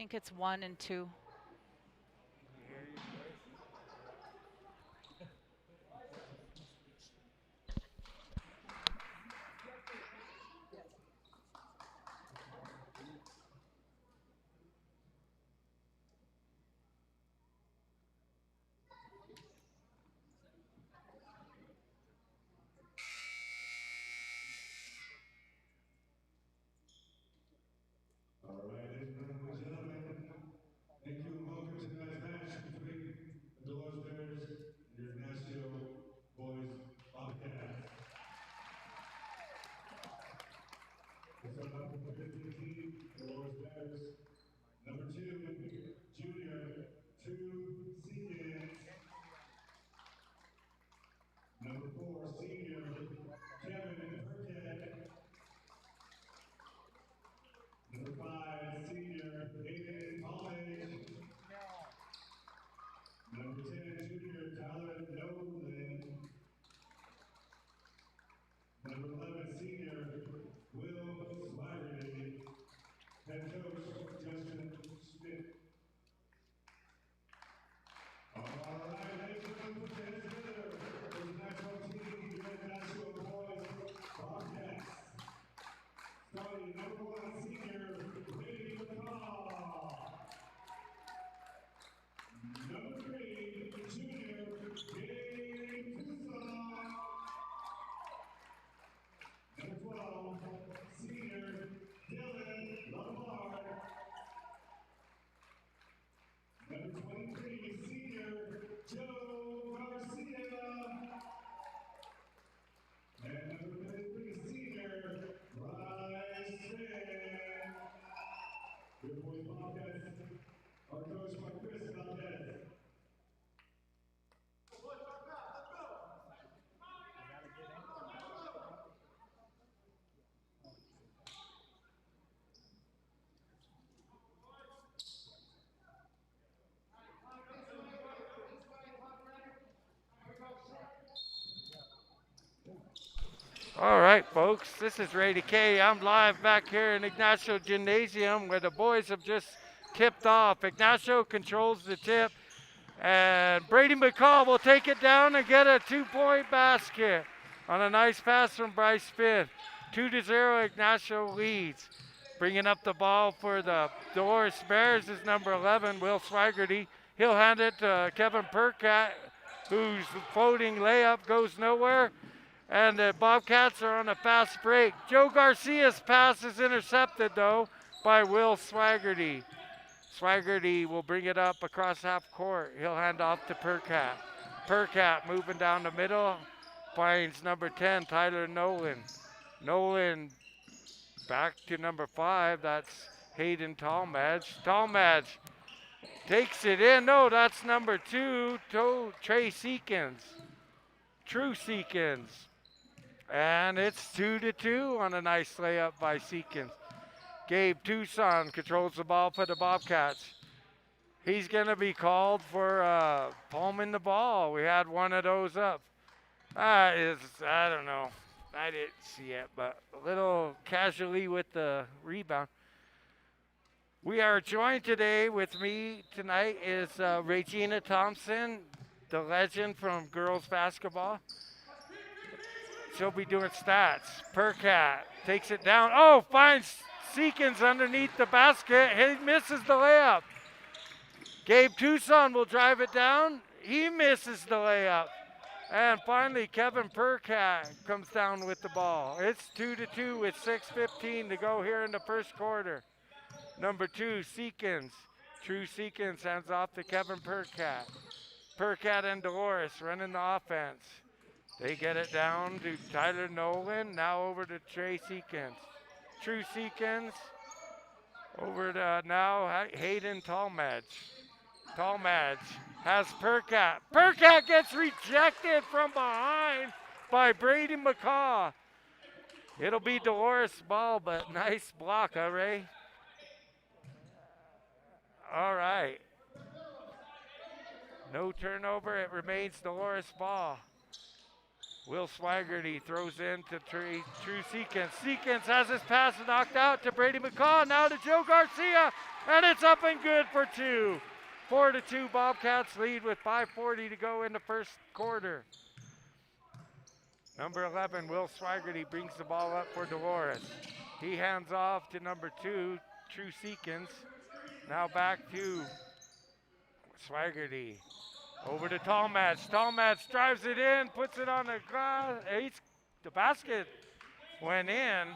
think it's 1 and 2. All right, ladies and gentlemen, thank you and welcome to tonight's match between the Dolores Bears and your Ignacio boys Bobcats. It's on number 15, Dolores Bears. Number 2, Junior, 2 Seekins. Number 4, Senior, Kevin Burkett. Number 5, Senior, Aiden College. Number 10, Junior, Tyler Nolan. Number 11, Senior, Will Slattery. Head coach, Justin Smith. All right, ladies and gentlemen, put your hands together for the national team, the national boys, Bobcats. Starting number 1, Senior, Brady McCaw. Number 3, Junior, Gabe Tucson. Number 12, Senior, Dylan Lamar. Number 23, Senior, Joe Garcia. And number 33, Senior, Bryce Finn. Your boys Bobcats are coached by Chris Valdez. All right, folks, this is Ray K. I'm live back here in Ignacio Gymnasium where the boys have just tipped off. Ignacio controls the tip, and Brady McCall will take it down and get a 2-point basket on a nice pass from Bryce Finn. 2-0, Ignacio leads. Bringing up the ball for the Dolores Bears is number 11, Will Swiggerty. He'll hand it to Kevin Perkat, whose floating layup goes nowhere. And the Bobcats are on a fast break. Joe Garcia's pass is intercepted, though, by Will Swaggerty. Swaggerty will bring it up across half court. He'll hand off to Perkat. Perkat moving down the middle, finds number 10, Tyler Nolan. Nolan back to number 5. That's Hayden Talmadge. Talmadge takes it in. No, that's number 2, Trey Seekins. True Seekins. And it's 2-2 on a nice layup by Seekins. Gabe Tucson controls the ball for the Bobcats. He's going to be called for palming the ball. We had one of those up. I don't know. I didn't see it, but a little casually with the rebound. We are joined today with me tonight is Regina Thompson, the legend from girls basketball. She'll be doing stats. Perkat takes it down. Oh, finds Seekins underneath the basket. He misses the layup. Gabe Tucson will drive it down. He misses the layup. And finally, Kevin Perkat comes down with the ball. It's 2-2 with 6:15 to go here in the first quarter. Number 2, Seekins. True Seekins hands off to Kevin Perkat. Perkat and Dolores running the offense. They get it down to Tyler Nolan. Now over to Trey Seekins. True Seekins. Over to now Hayden Talmadge. Talmadge has Perkat. Perkat gets rejected from behind by Brady McCaw. It'll be Dolores' ball, but nice block, huh, Ray? All right. No turnover. It remains Dolores' ball. Will Swaggerty throws in to True Sequence. Sequence has his pass knocked out to Brady McCaw. Now to Joe Garcia. And it's up and good for 2. 4-2 Bobcats lead with 5:40 to go in the first quarter. Number 11, Will Swaggerty brings the ball up for Dolores. He hands off to number 2, True Sequence. Now back to Swaggerty. Over to Tallmatch. Tallmatch drives it in, puts it on the glass. The basket went in.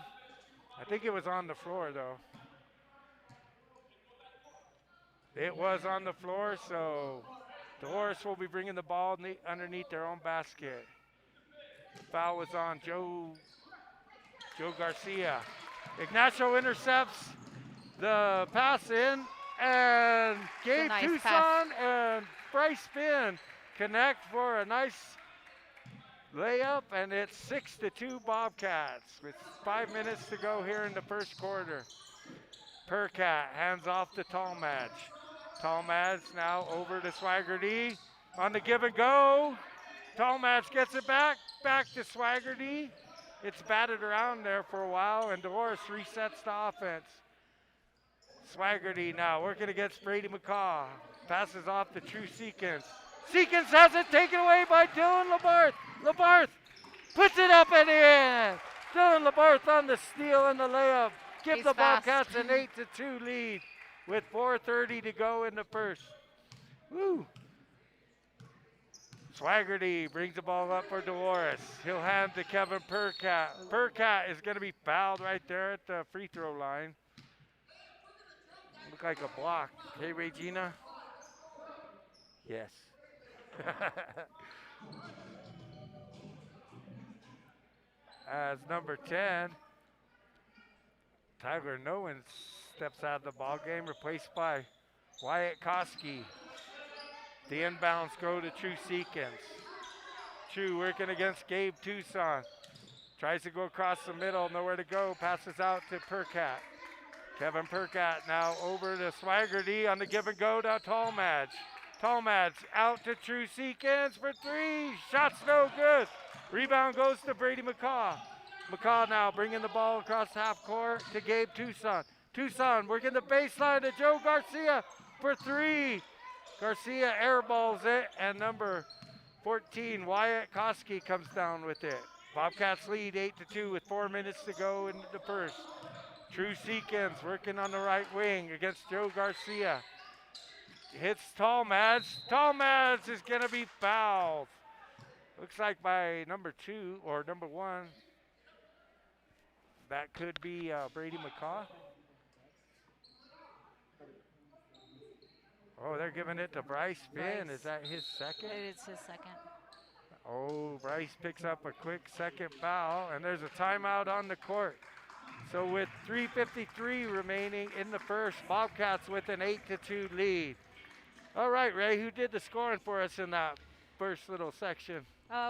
I think it was on the floor, though. It was on the floor, so Dolores will be bringing the ball underneath their own basket. The foul was on Joe Garcia. Ignacio intercepts the pass in, and Gabe Tucson and Bryce Finn connect for a nice layup, and it's 6-2 Bobcats with 5 minutes to go here in the first quarter. Percat hands off to Tallmadge. Tallmadge now over to Swaggerty on the give and go. Tallmadge gets it back to Swaggerty. It's batted around there for a while, and Dolores resets the offense. Swaggerty now working against Brady McCaw. Passes off to True Sequence. Sequence has it taken away by Dylan Labarth. Labarth puts it up and in. Dylan Labarth on the steal and the layup. Give the Bobcats an 8-2 lead with 4:30 to go in the first. Woo! Swaggerty brings the ball up for Dolores. He'll hand to Kevin Percat. Percat is going to be fouled right there at the free throw line. Look like a block. Hey, Regina? Yes. As number 10, Tyler Nowen steps out of the ball game, replaced by Wyatt Koski. The inbounds go to True Sequence. True working against Gabe Tucson. Tries to go across the middle, nowhere to go. Passes out to Percat. Kevin Percat now over to Swaggerty on the give and go to Tallmadge. Tallmadge out to True Sequence for 3. Shot's no good. Rebound goes to Brady McCaw. McCaw now bringing the ball across half court to Gabe Tucson. Tucson working the baseline to Joe Garcia for 3. Garcia airballs it, and number 14, Wyatt Koski, comes down with it. Bobcats lead 8-2 with 4 minutes to go in the first. True Sequence working on the right wing against Joe Garcia. Hits Tallmadge. Tallmadge is going to be fouled. Looks like by number 2 or number 1. That could be Brady McCaw. Oh, they're giving it to Bryce Finn. Is that his second? It is his second. Oh, Bryce picks up a quick second foul, and there's a timeout on the court. So with 3:53 remaining in the first, Bobcats with an 8-2 lead. All right, Ray, who did the scoring for us in that first little section?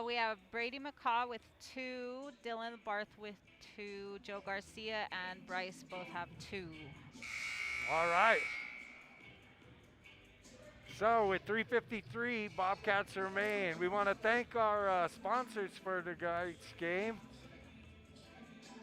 We have Brady McCaw with 2, Dylan Barth with 2, Joe Garcia and Bryce both have 2. All right. So with 3:53, Bobcats remain. We want to thank our sponsors for the guys' game.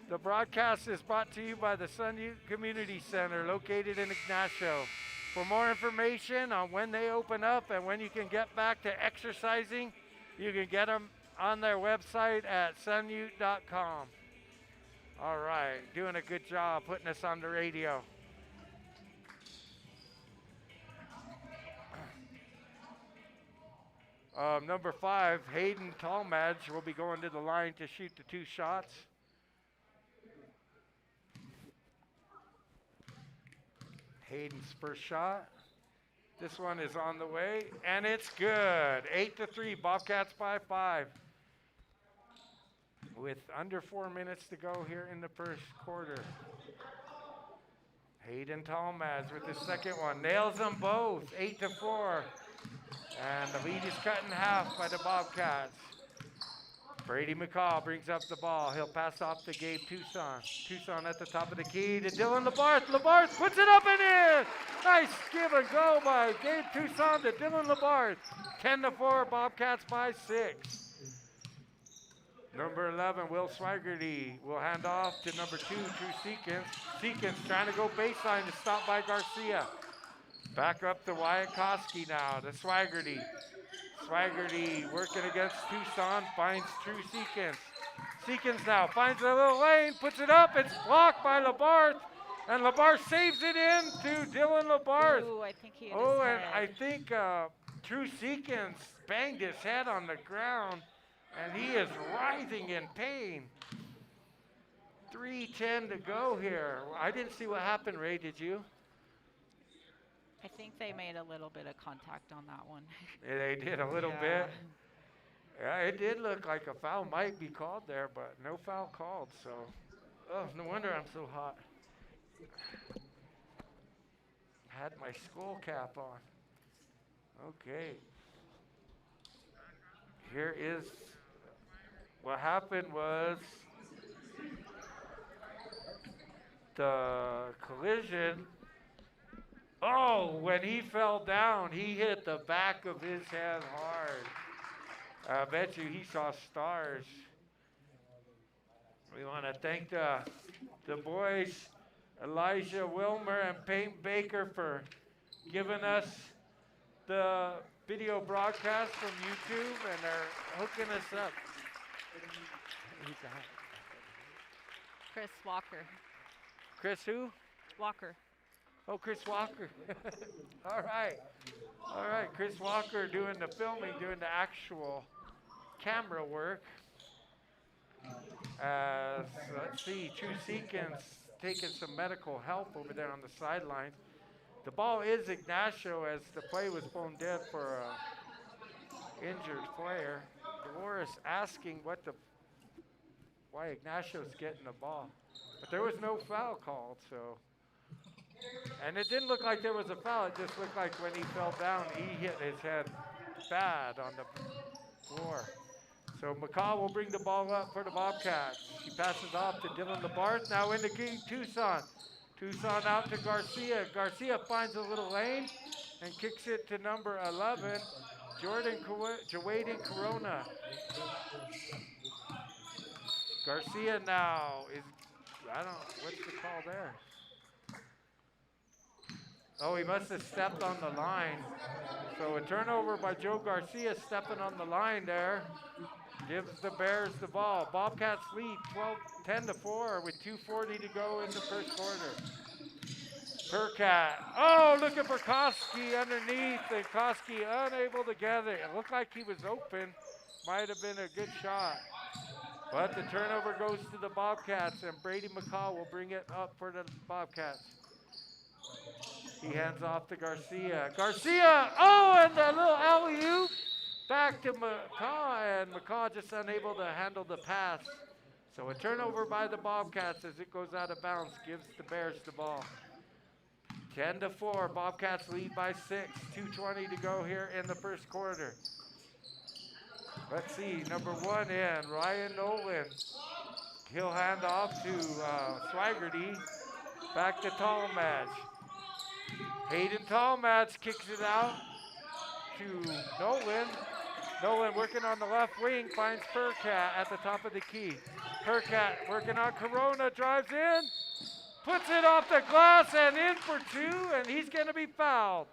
The broadcast is brought to you by the Sun Youth Community Center located in Ignacio. For more information on when they open up and when you can get back to exercising, you can get them on their website at sunute.com. All right, doing a good job putting us on the radio. Number 5, Hayden Tallmadge will be going to the line to shoot the 2 shots. Hayden's first shot. This one is on the way, and it's good. 8-3, Bobcats by 5. With under 4 minutes to go here in the first quarter. Hayden Tallmadge with the second one. Nails them both, 8-4. And the lead is cut in half by the Bobcats. Brady McCaw brings up the ball. He'll pass off to Gabe Tucson. Tucson at the top of the key to Dylan Labarth. Labarth puts it up and in. Nice give and go by Gabe Tucson to Dylan Labarth. 10-4, Bobcats by 6. Number 11, Will Swiggerty will hand off to number 2, True Seekins. Seekins trying to go baseline to stop by Garcia. Back up to Wyatt Koski now to Swiggerty. Swiggerty working against Tucson, finds True Seekins. Seekins now finds a little lane, puts it up, it's blocked by Labarth, and Labarth saves it in to Dylan Labarth. Ooh, I think he hit Oh, his and head. I think True Seekins banged his head on the ground, and he is writhing in pain. 3:10 to go here. I didn't see what happened, Ray, did you? I think they made a little bit of contact on that one. Yeah, they did a little bit. Yeah, it did look like a foul might be called there, but no foul called, so. Oh, no wonder I'm so hot. Had my skull cap on. Okay. Here is what happened was the collision. Oh, when he fell down, he hit the back of his head hard. I bet you he saw stars. We want to thank the boys, Elijah Wilmer and Peyton Baker, for giving us the video broadcast from YouTube, and they're hooking us up. Who's that? Chris Walker. Chris who? Walker. Oh, Chris Walker. All right. All right, Chris Walker doing the filming, doing the actual camera work. Let's see, True Seekins taking some medical help over there on the sideline. The ball is Ignacio as the play was blown dead for an injured player. Dolores asking why Ignacio's getting the ball. But there was no foul called, so. And it didn't look like there was a foul, it just looked like when he fell down, he hit his head bad on the floor. So McCaw will bring the ball up for the Bobcats. He passes off to Dylan Labarth, now in the game, Tucson. Tucson out to Garcia. Garcia finds a little lane and kicks it to number 11, Jawaden Corona. Garcia now is, I don't know, what's the call there? Oh, he must have stepped on the line. So a turnover by Joe Garcia stepping on the line there. Gives the Bears the ball. Bobcats lead 10-4 with 2:40 to go in the first quarter. Percat. Oh, look at Burkowski underneath, and Koski unable to get it. It looked like he was open. Might have been a good shot. But the turnover goes to the Bobcats, and Brady McCall will bring it up for the Bobcats. He hands off to Garcia. Garcia! Oh, and a little alley-oop back to McCaw, and McCaw just unable to handle the pass. So a turnover by the Bobcats as it goes out of bounds, gives the Bears the ball. 10-4, Bobcats lead by 6, 2:20 to go here in the first quarter. Let's see, number 1 in, Ryan Nolan. He'll hand off to Swiggerty, back to Tallmadge. Hayden Tallmadge kicks it out to Nolan. Nolan working on the left wing, finds Percat at the top of the key. Percat working on Corona, drives in, puts it off the glass and in for 2, and he's going to be fouled.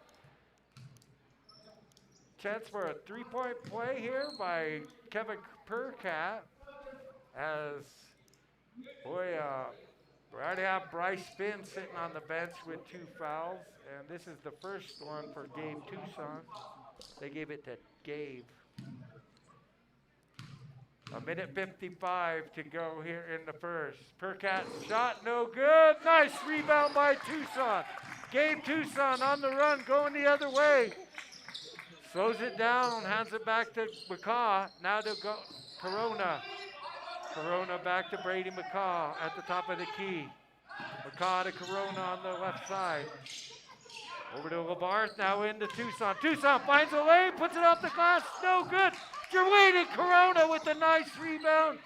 Chance for a 3-point play here by Kevin Percat. As, boy, we already have Bryce Finn sitting on the bench with 2 fouls, and this is the first one for Gabe Tucson. They gave it to Gabe. 1:55 to go here in the first. Percat shot, no good. Nice rebound by Tucson. Gabe Tucson on the run, going the other way. Slows it down, hands it back to McCaw. Now to go Corona. Corona back to Brady McCaw at the top of the key. McCaw to Corona on the left side. Over to Labarth, now into Tucson. Tucson finds a lane, puts it off the glass, no good. Jawaden Corona with a nice rebound.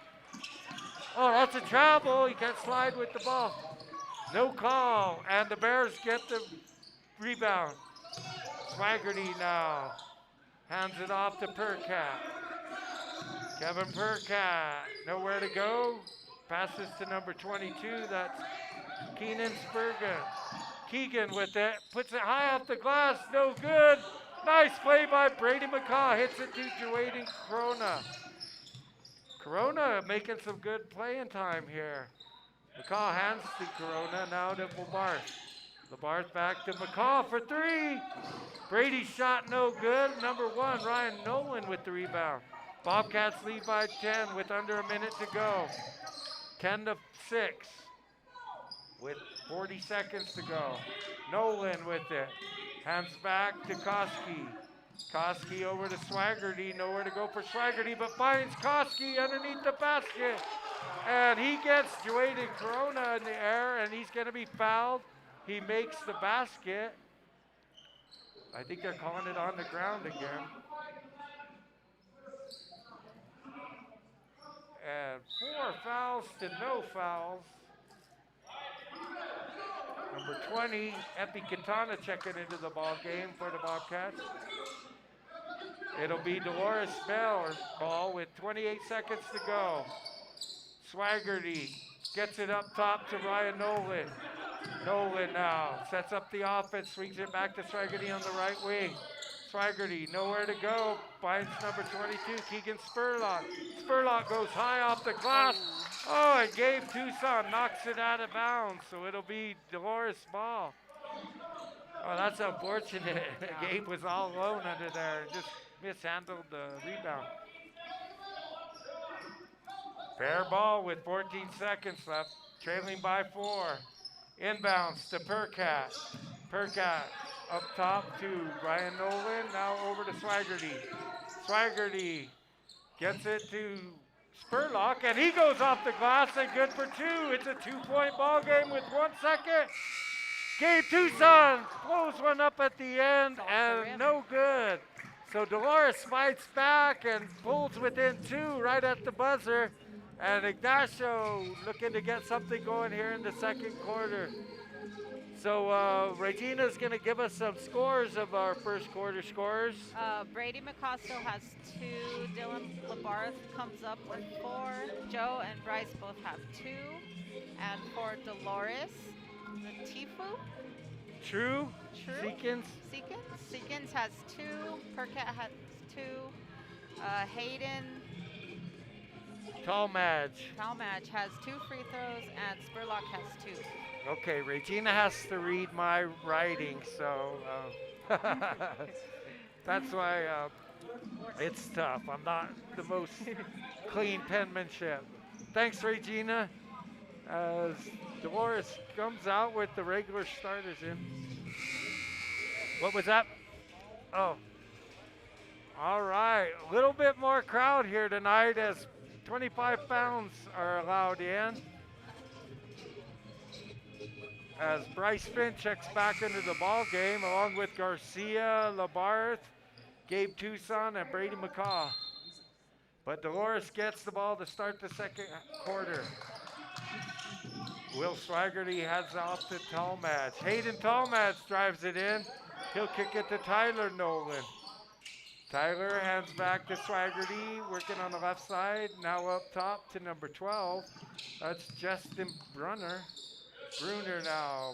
Oh, that's a travel. He can't slide with the ball. No call, and the Bears get the rebound. Swiggerty now hands it off to Percat. Kevin Percat, nowhere to go. Passes to number 22. That's Keenan Spurgeon. Keegan with it. Puts it high off the glass. No good. Nice play by Brady McCaw. Hits it to Jawaden Corona. Corona making some good playing time here. McCaw hands to Corona. Now to Labarth. Labarth back to McCaw for three. Brady's shot no good. Number 1, Ryan Nolan with the rebound. Bobcats lead by 10 with under a minute to go. 10-6 with 40 seconds to go. Nolan with it. Hands back to Koski. Koski over to Swaggerty. Nowhere to go for Swaggerty, but finds Koski underneath the basket. And he gets Jawaden Corona in the air, and he's going to be fouled. He makes the basket. I think they're calling it on the ground again. And 4 fouls to no fouls. Number 20, Epi Quintana checking into the ball game for the Bobcats. It'll be Dolores Bell's ball with 28 seconds to go. Swaggerty gets it up top to Ryan Nolan. Nolan now sets up the offense, swings it back to Swaggerty on the right wing. Swaggerty, nowhere to go, finds number 22, Keegan Spurlock. Spurlock goes high off the glass. Oh, and Gabe Tucson knocks it out of bounds, so it'll be Dolores' ball. Oh, that's unfortunate. Gabe was all alone under there and just mishandled the rebound. Fair ball with 14 seconds left, trailing by 4. Inbounds to Percat. Percat up top to Ryan Nolan, now over to Swaggerty. Swaggerty gets it to Spurlock, and he goes off the glass and good for 2. It's a 2-point ball game with 1 second. Gabe Tucson blows one up at the end and no good. So Dolores fights back and pulls within 2 right at the buzzer. And Ignacio looking to get something going here in the second quarter. So Regina's going to give us some scores of our first quarter scores. Brady McCaw still has 2. Dylan Labarth comes up with 4. Joe and Bryce both have 2. And for Dolores, the Tifu. True. Seekins. Seekins has 2. Percat has 2. Hayden Talmadge has 2 free throws, and Spurlock has 2. Okay, Regina has to read my writing, so that's why it's tough. I'm not the most clean penmanship. Thanks, Regina. As Dolores comes out with the regular starters in. What was that? Oh. All right, a little bit more crowd here tonight as 25 pounds are allowed in. As Bryce Finn checks back into the ball game along with Garcia, Labarth, Gabe Tucson, and Brady McCaw. But Dolores gets the ball to start the second quarter. Will Swaggerty heads off to Talmadge. Hayden Talmadge drives it in. He'll kick it to Tyler Nolan. Tyler hands back to Swaggerty, working on the left side. Now up top to number 12. That's Justin Brunner. Bruner now.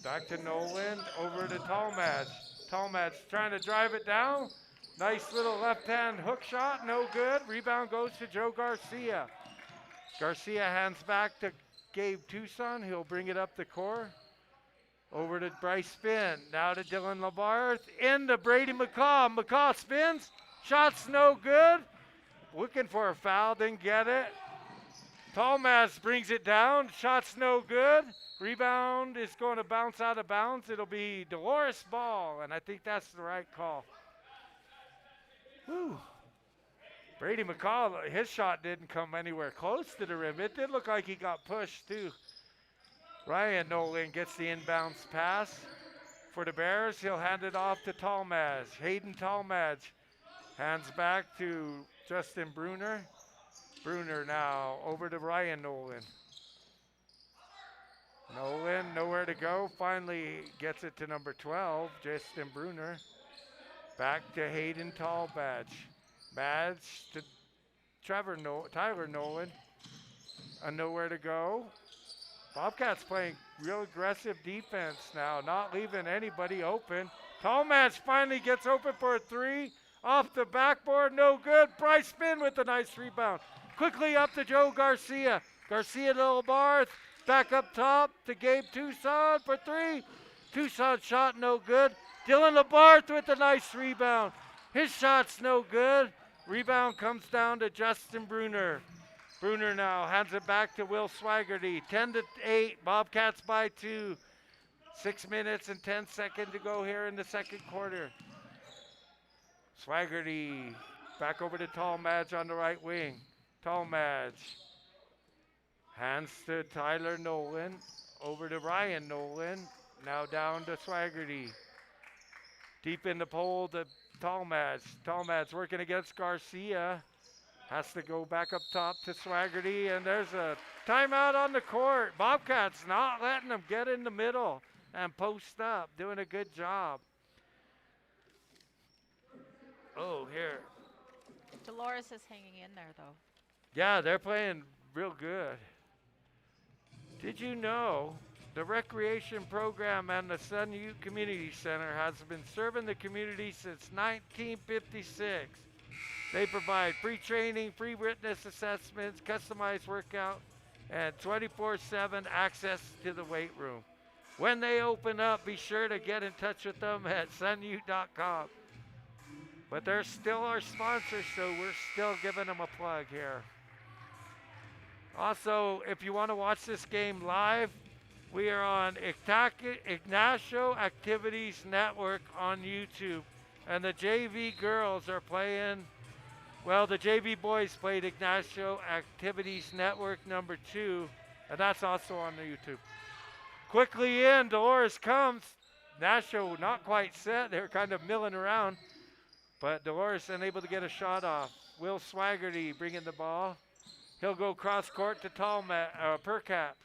Back to Nolan, over to Talmadge. Talmadge trying to drive it down. Nice little left-hand hook shot, no good. Rebound goes to Joe Garcia. Garcia hands back to Gabe Tucson. He'll bring it up the court. Over to Bryce Finn. Now to Dylan Labarth. Into Brady McCaw. McCaw spins. Shot's no good. Looking for a foul, didn't get it. Talmadge brings it down. Shot's no good. Rebound is going to bounce out of bounds. It'll be Dolores' ball, and I think that's the right call. Whew. Brady McCaw, his shot didn't come anywhere close to the rim. It did look like he got pushed, too. Ryan Nolan gets the inbounds pass for the Bears. He'll hand it off to Talmadge. Hayden Talmadge hands back to Justin Bruner. Bruner now over to Ryan Nolan. Nolan, nowhere to go. Finally gets it to number 12, Justin Bruner. Back to Hayden Talmadge. Madge to Tyler Nolan. Nowhere to go. Bobcats playing real aggressive defense now, not leaving anybody open. Tall match finally gets open for a three. Off the backboard, no good. Bryce Spin with a nice rebound. Quickly up to Joe Garcia. Garcia to Labarth. Back up top to Gabe Tucson for three. Tucson shot no good. Dylan Labarth with a nice rebound. His shot's no good. Rebound comes down to Justin Bruner. Bruner now hands it back to Will Swaggerty. 10-8, Bobcats by 2. 6 minutes and 10 seconds to go here in the second quarter. Swaggerty back over to Tall Madge on the right wing. Tall Madge hands to Tyler Nolan. Over to Ryan Nolan. Now down to Swaggerty. Deep in the pole to Tall Madge. Tall Madge working against Garcia. Has to go back up top to Swaggerty, and there's a timeout on the court. Bobcats not letting them get in the middle and post up, doing a good job. Oh, here. Dolores is hanging in there, though. Yeah, they're playing real good. Did you know the recreation program and the Sun Ute Community Center has been serving the community since 1956? They provide free training, free witness assessments, customized workout, and 24/7 access to the weight room. When they open up, be sure to get in touch with them at sunute.com. But they're still our sponsor, so we're still giving them a plug here. Also, if you want to watch this game live, we are on Ignacio Activities Network on YouTube. And the JV girls are playing, well, the JV boys played Ignacio Activities Network #2, and that's also on the YouTube. Quickly in, Dolores comes. Ignacio not quite set. They're kind of milling around, but Dolores unable to get a shot off. Will Swaggerty bringing the ball. He'll go cross court to Percat.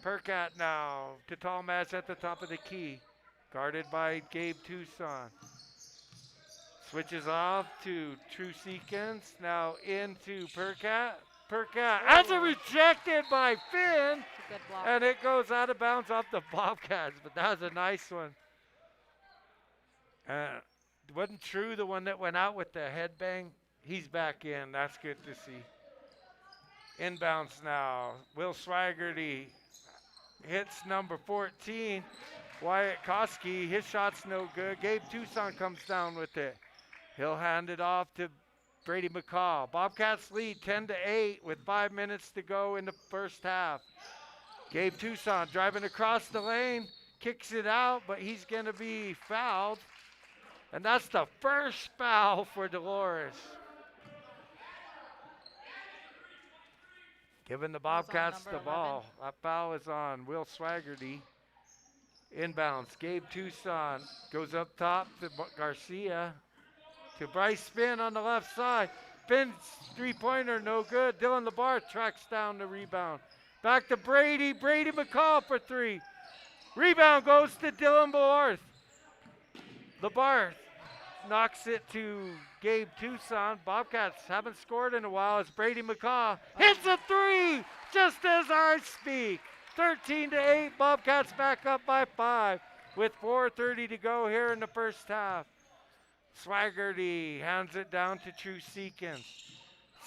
Percat now to Tall Match at the top of the key. Guarded by Gabe Tucson. Switches off to True Seekins. Now into Percat. Percat as it rejected by Finn. Good block. And it goes out of bounds off the Bobcats, but that was a nice one. Wasn't True the one that went out with the headbang? He's back in. That's good to see. Inbounds now. Will Swaggerty hits number 14. Wyatt Koski, his shot's no good. Gabe Tucson comes down with it. He'll hand it off to Brady McCall. Bobcats lead 10-8 with 5 minutes to go in the first half. Gabe Tucson driving across the lane, kicks it out, but he's going to be fouled. And that's the first foul for Dolores. Giving the Bobcats the ball. 11. That foul is on Will Swaggerty. Inbounds. Gabe Tucson goes up top to Garcia. To Bryce Spin on the left side. Finn's three-pointer, no good. Dylan Labarth tracks down the rebound. Back to Brady. Brady McCall for three. Rebound goes to Dylan Labarth. Labarth knocks it to Gabe Tucson. Bobcats haven't scored in a while as Brady McCall hits a three just as I speak. 13-8, Bobcats back up by 5 with 4:30 to go here in the first half. Swaggerty hands it down to True Seekins.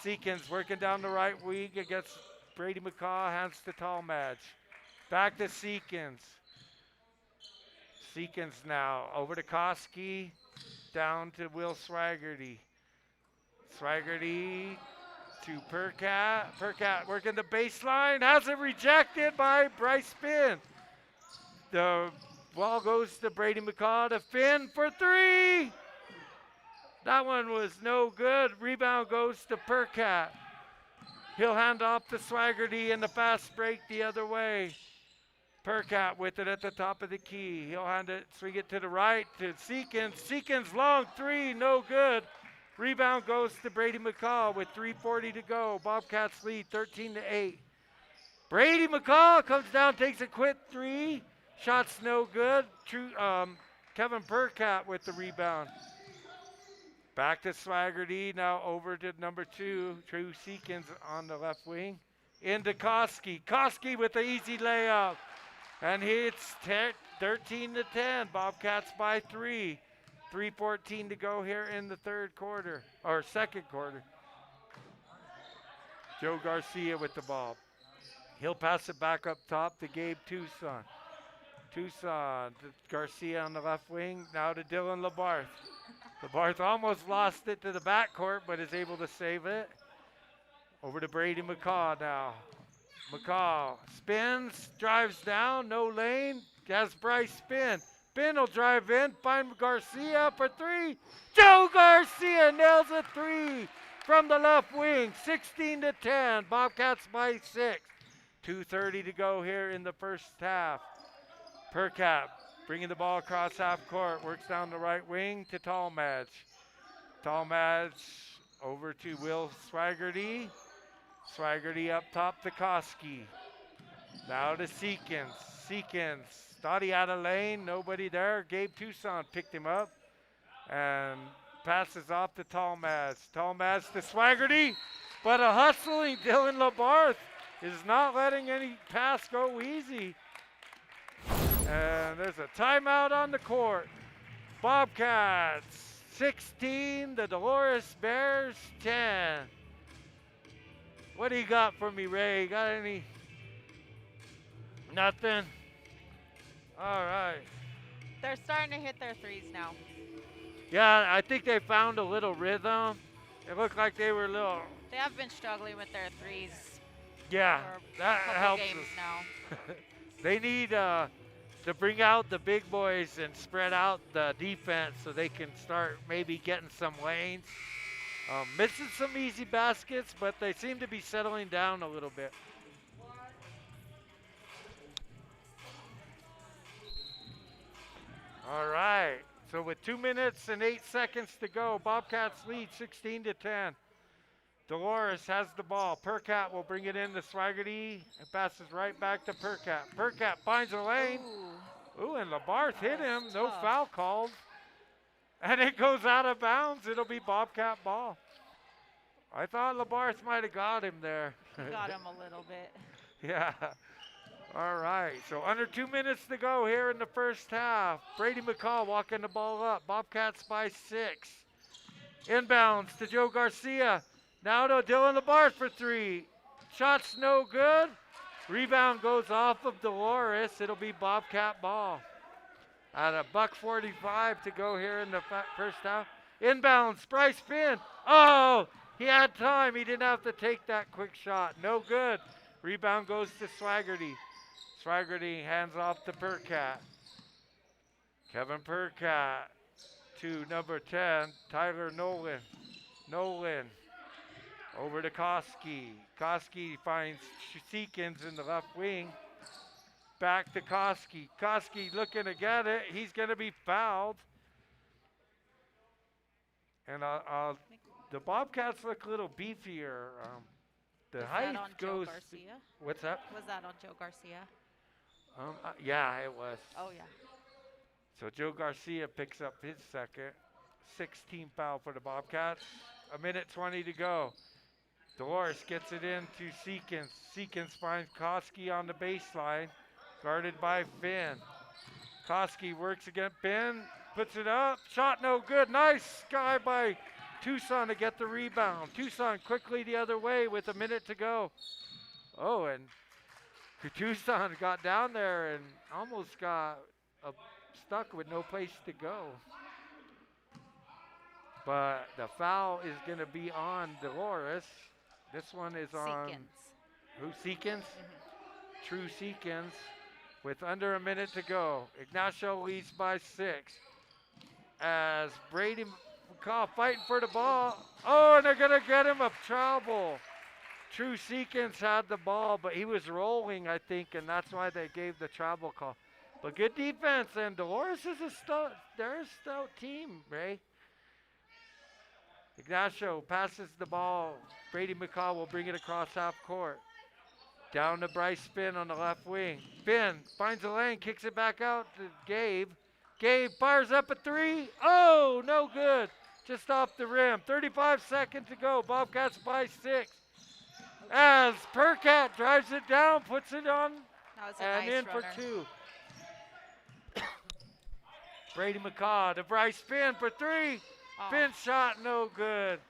Seekins working down the right wing against Brady McCall, hands to Tall Madge. Back to Seekins. Seekins now over to Koski, down to Will Swaggerty. Swaggerty to Percat. Percat working the baseline, has it rejected by Bryce Spin. The ball goes to Brady McCall to Finn for three. That one was no good. Rebound goes to Percat. He'll hand off to Swaggerty in the fast break the other way. Percat with it at the top of the key. He'll swing it to the right to Seekins. Seekins long three, no good. Rebound goes to Brady McCall with 3:40 to go. Bobcats lead 13-8. Brady McCall comes down, takes a quick three. Shot's no good. Kevin Percat with the rebound. Back to Swaggerty, now over to number 2, True Seekins on the left wing. Into Koski. Koski with the easy layup. And it's 13 to 10. Bobcats by 3. 3:14 to go here in the third quarter, or second quarter. Joe Garcia with the ball. He'll pass it back up top to Gabe Tucson. Tucson to Garcia on the left wing. Now to Dylan Labarth. Labarth almost lost it to the backcourt, but is able to save it. Over to Brady McCaw now. McCaw spins, drives down, no lane. Has Bryce spin. Spin will drive in, find Garcia for 3. Joe Garcia nails a 3 from the left wing. 16 to 10. Bobcats by 6. 2:30 to go here in the first half. Percap bringing the ball across half court. Works down the right wing to Tallmadge. Tallmadge over to Will Swaggerty. Swaggerty up top to Koski. Now to Seekins. Seekins thought he had a lane. Nobody there. Gabe Tucson picked him up and passes off to Tallmadge. Tallmadge to Swaggerty. But a hustling Dylan Labarth is not letting any pass go easy. And there's a timeout on the court. Bobcats 16, the Dolores Bears 10. What do you got for me, Ray? Got any? Nothing? All right. They're starting to hit their threes now. Yeah, I think they found a little rhythm. It looked like they were a little. They have been struggling with their threes Yeah, for that a couple helps games us. now. They need to bring out the big boys and spread out the defense so they can start maybe getting some lanes. Missing some easy baskets, but they seem to be settling down a little bit. All right. So with 2 minutes and 8 seconds to go, Bobcats lead 16 to 10. Dolores has the ball. Percat will bring it in to Swaggerty and passes right back to Percat. Percat finds a lane. Ooh, and Labarth hit him. No tough. foul called. And it goes out of bounds. It'll be Bobcat ball. I thought Labarth might have got him there. Got him a little bit. Yeah. All right. So under 2 minutes to go here in the first half. Brady McCall walking the ball up. Bobcats by 6. Inbounds to Joe Garcia. Now to Dylan Labarth for 3. Shot's no good. Rebound goes off of Dolores. It'll be Bobcat ball. At a $1:45 to go here in the first half. Inbounds, Bryce spin. Oh, he had time. He didn't have to take that quick shot. No good. Rebound goes to Swaggerty. Swaggerty hands off to Percat. Kevin Percat to number 10, Tyler Nolan. Nolan over to Koski. Koski finds Seekins in the left wing. Back to Koski. Koski looking to get it. He's going to be fouled. And the Bobcats look a little beefier. The Was height that on goes. Joe Garcia? What's that? Was that on Joe Garcia? Yeah, it was. Oh, yeah. So Joe Garcia picks up his second. 16 foul for the Bobcats. 1:20 to go. Dolores gets it into Seekins. Seekins finds Koski on the baseline, guarded by Finn. Koski works against Finn, puts it up. Shot no good. Nice guy by Tucson to get the rebound. Tucson quickly the other way with 1 minute to go. Oh, and Tucson got down there and almost got stuck with no place to go. But the foul is going to be on Dolores. This one is on Seekins. who? Seekins? True Seekins with under 1 minute to go. Ignacio leads by 6. As Brady McCall fighting for the ball. Oh, and they're going to get him a trouble. True Seekins had the ball, but he was rolling, I think, and that's why they gave the travel call. But good defense, and Dolores is they're a stout team, Ray. Ignacio passes the ball. Brady McCall will bring it across half court. Down to Bryce Finn on the left wing. Finn finds a lane, kicks it back out to Gabe. Gabe fires up a 3. Oh, no good. just off the rim. 35 seconds to go. Bobcats by 6. As Percat drives it down, puts it on, That was a and nice in runner. for 2. Brady McCaw to Bryce Finn for 3. Oh, Finn shot no good.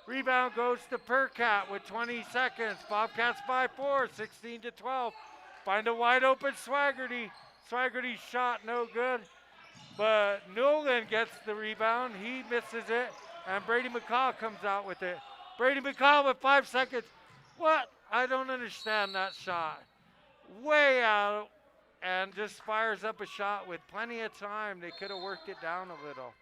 Rebound goes to Percat with 20 seconds. Bobcats by 4, 16 to 12. Find a wide open Swaggerty. Swaggerty shot no good, but Nolan gets the rebound. He misses it, and Brady McCaw comes out with it. Brady McCaw with 5 seconds. What? I don't understand that shot. Way out, and just fires up a shot with plenty of time. They could have worked it down a little.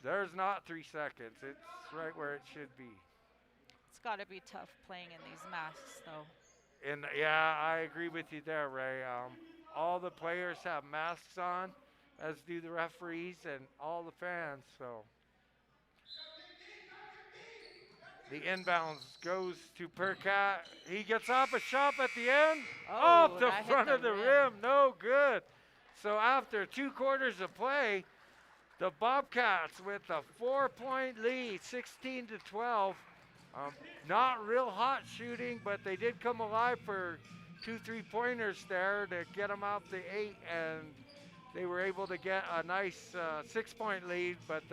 There's not 3 seconds. It's right where it should be. it's got to be tough playing in these masks, though. And yeah, I agree with you there, Ray. All the players have masks on, as do the referees and all the fans. So the inbounds goes to Percat. He gets off a shot at the end. Off the that hit front of the rim. No good. So after 2 quarters of play, the Bobcats with a 4-point lead, 16 to 12. Not real hot shooting, but they did come alive for 2 3-pointers there to get them out to 8, and they were able to get a nice 6-point lead, but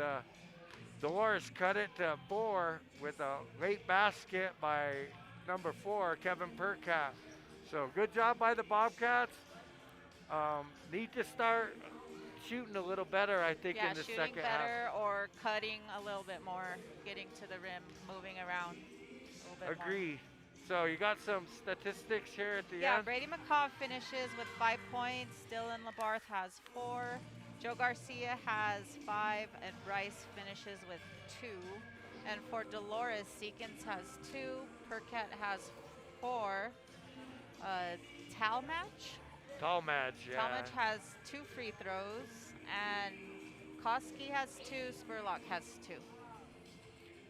Dolores cut it to 4 with a late basket by number 4, Kevin Percat. So good job by the Bobcats. Need to start shooting a little better, I think, Yeah, in the shooting second better or cutting a little bit more, getting to the rim, moving around a little bit more. Agree. So you got some statistics here at the Yeah, end? Brady McCaw finishes with 5 points. Dylan Labarth has 4. Joe Garcia has 5, and Bryce finishes with 2. And for Dolores, Seekins has 2. Percat has 4. Talmatch? Talmadge, yeah. Talmadge has 2 free throws, and Koski has 2. Spurlock has 2.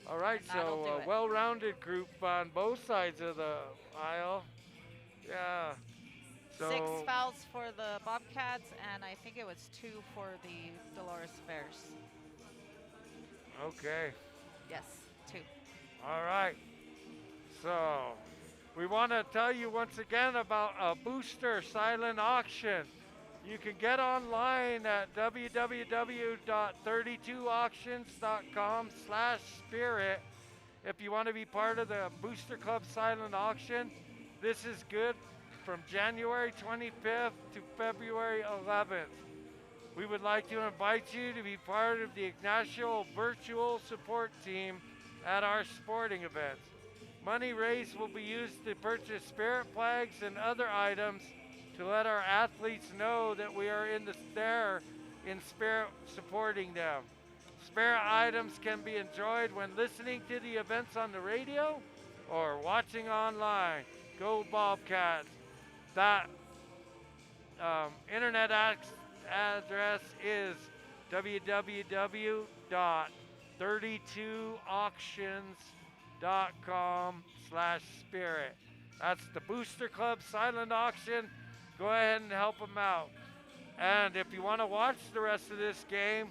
All right, and that'll so do a it. well-rounded group on both sides of the aisle. Yeah. So 6 fouls for the Bobcats, and I think it was 2 for the Dolores Bears. okay. Yes, 2. All right. So we want to tell you once again about a booster silent auction. You can get online at www.32auctions.com/spirit if you want to be part of the Booster Club silent auction. This is good from January 25th to February 11th. We would like to invite you to be part of the Ignacio virtual support team at our sporting events. Money raised will be used to purchase spirit flags and other items to let our athletes know that we are there in spirit supporting them. Spirit items can be enjoyed when listening to the events on the radio or watching online. Go Bobcats. That internet address is www.32auctions.com/spirit. That's the Booster Club silent auction. Go ahead and help them out. And if you want to watch the rest of this game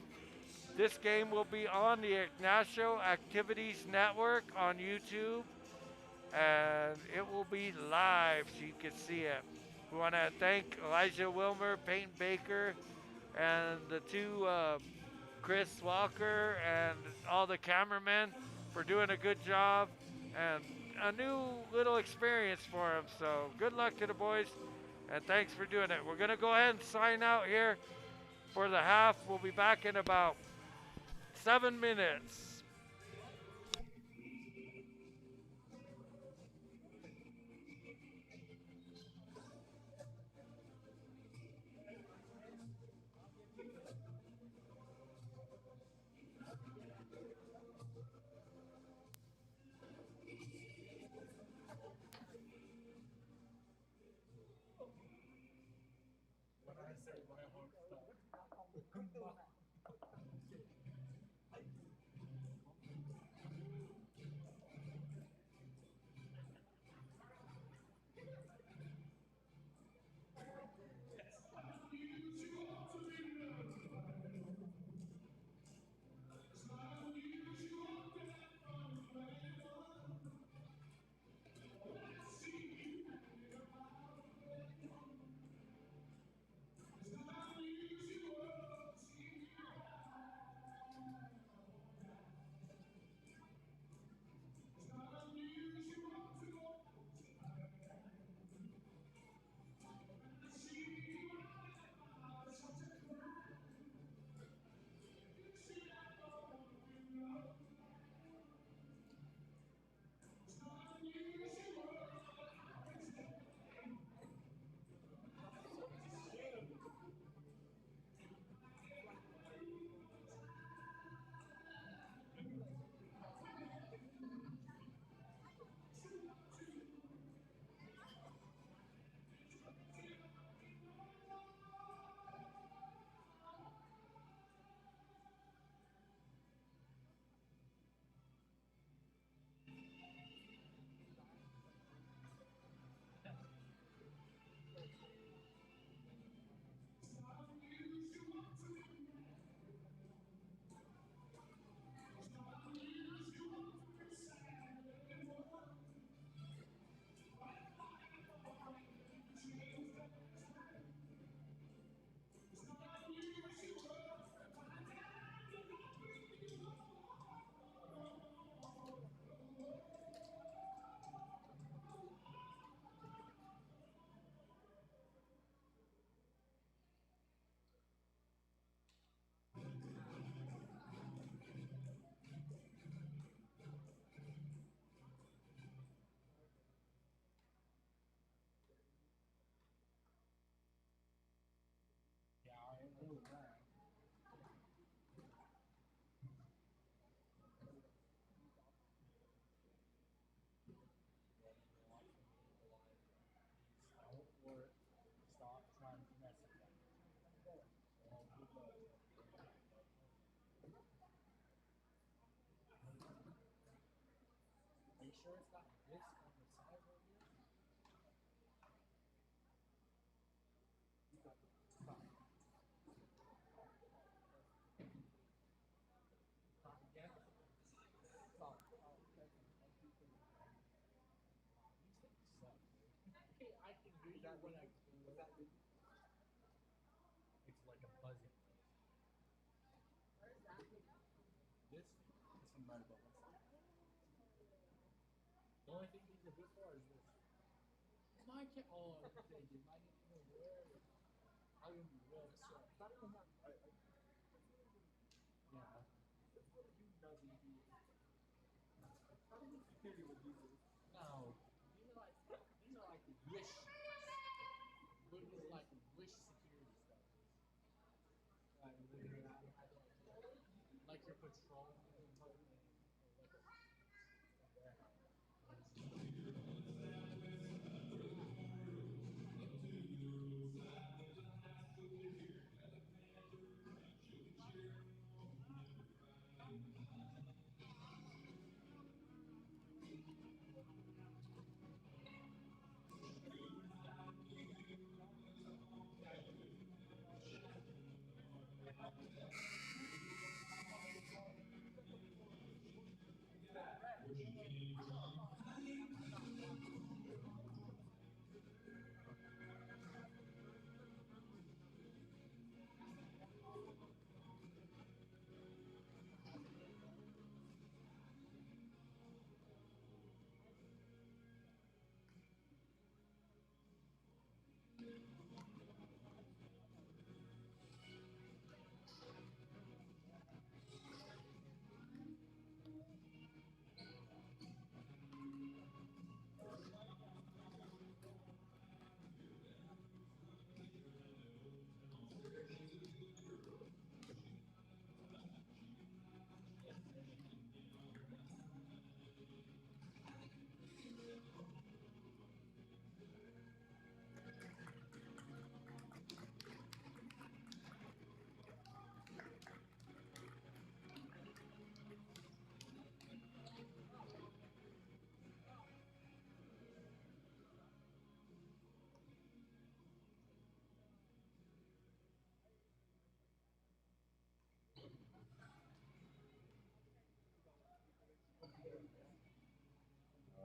will be on the Ignacio Activities Network on YouTube, and it will be live so you can see it. We want to thank Elijah Wilmer, Peyton Baker, and the 2 Chris Walker and all the cameramen for doing a good job and a new little experience for them. So good luck to the boys, and thanks for doing it. We're going to go ahead and sign out here for the half. We'll be back in about 7 minutes.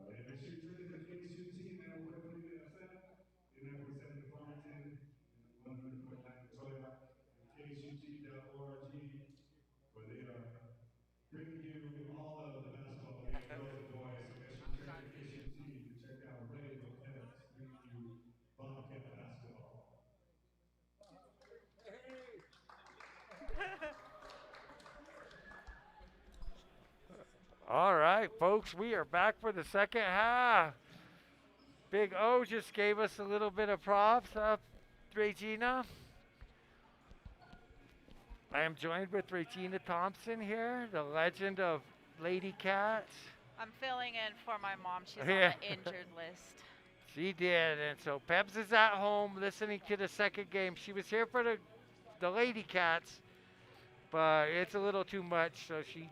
Make sure you turn in the KSU team and we're going to FM, 89.7 Farmington, and 100.9 Latoya, and KSUT.org, where they are bringing you all of the basketball games, girls and boys. So make sure you turn in KSUT to check out Ray Bobcats bringing you Bobcat basketball. All right, folks, we are back for the second half. Big O just gave us a little bit of props up, Regina. I am joined with Regina Thompson here, the legend of Lady Cats. I'm filling in for my mom. She's on Yeah. the injured list. She did, and so Pebs is at home listening to the second game. She was here for the Lady Cats, but it's a little too much, so she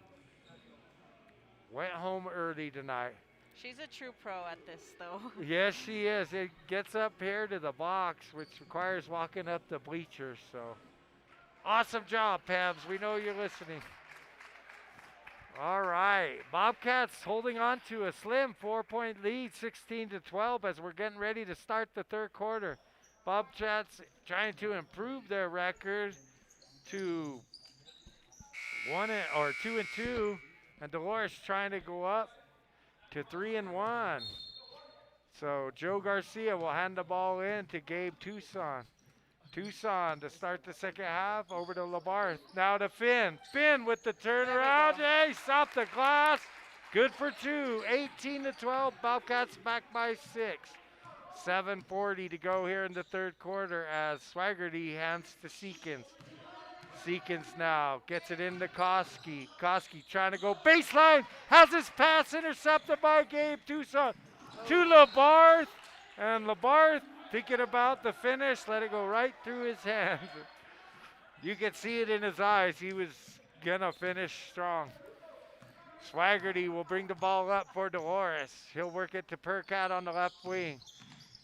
went home early tonight. She's a true pro at this, though. Yes, she is. It gets up here to the box, which requires walking up the bleachers. So, awesome job, Pebs. We know you're listening. All right, Bobcats holding on to a slim 4-point lead, 16-12, as we're getting ready to start the third quarter. Bobcats trying to improve their record to 2-2, and Dolores trying to go up to 3-1. So Joe Garcia will hand the ball in to Gabe Tucson. Tucson to start the second half, over to Labarth. Now to Finn. Finn with the turnaround. Hey, stop the glass. Good for two. 18-12. Bobcats back by 6. 7:40 to go here in the third quarter as Swaggerty hands to Seekins. Seekins now gets it into Koski. Koski trying to go baseline. Has his pass intercepted by Gabe Tucson to Labarth. And Labarth thinking about the finish, let it go right through his hands. You could see it in his eyes. He was going to finish strong. Swaggerty will bring the ball up for Dolores. He'll work it to Percat on the left wing.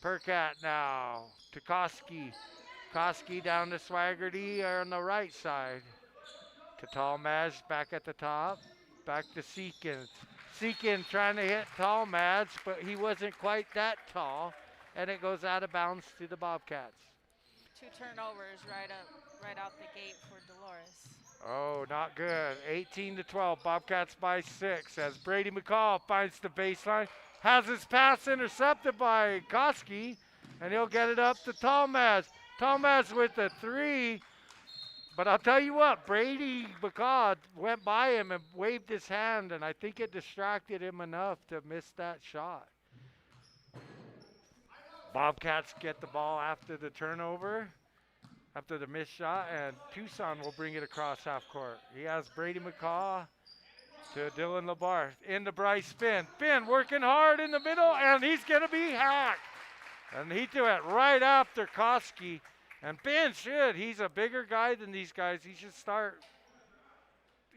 Percat now to Koski. Koski down to Swaggerty on the right side. To Talmadge back at the top. Back to Seekins. Seekins trying to hit Talmadge, but he wasn't quite that tall. And it goes out of bounds to the Bobcats. 2 turnovers right out the gate for Dolores. Oh, not good. 18-12. Bobcats by 6 as Brady McCall finds the baseline. Has his pass intercepted by Koski, and he'll get it up to Talmadge. Talmadge with the 3. But I'll tell you what, Brady McCall went by him and waved his hand, and I think it distracted him enough to miss that shot. Bobcats get the ball after the turnover, after the missed shot, and Tucson will bring it across half court. He has Brady McCall to Dylan LaBarth. Into Bryce Finn. Finn working hard in the middle, and he's going to be hacked. And he threw it right after Koski. And Finn should. He's a bigger guy than these guys. He should start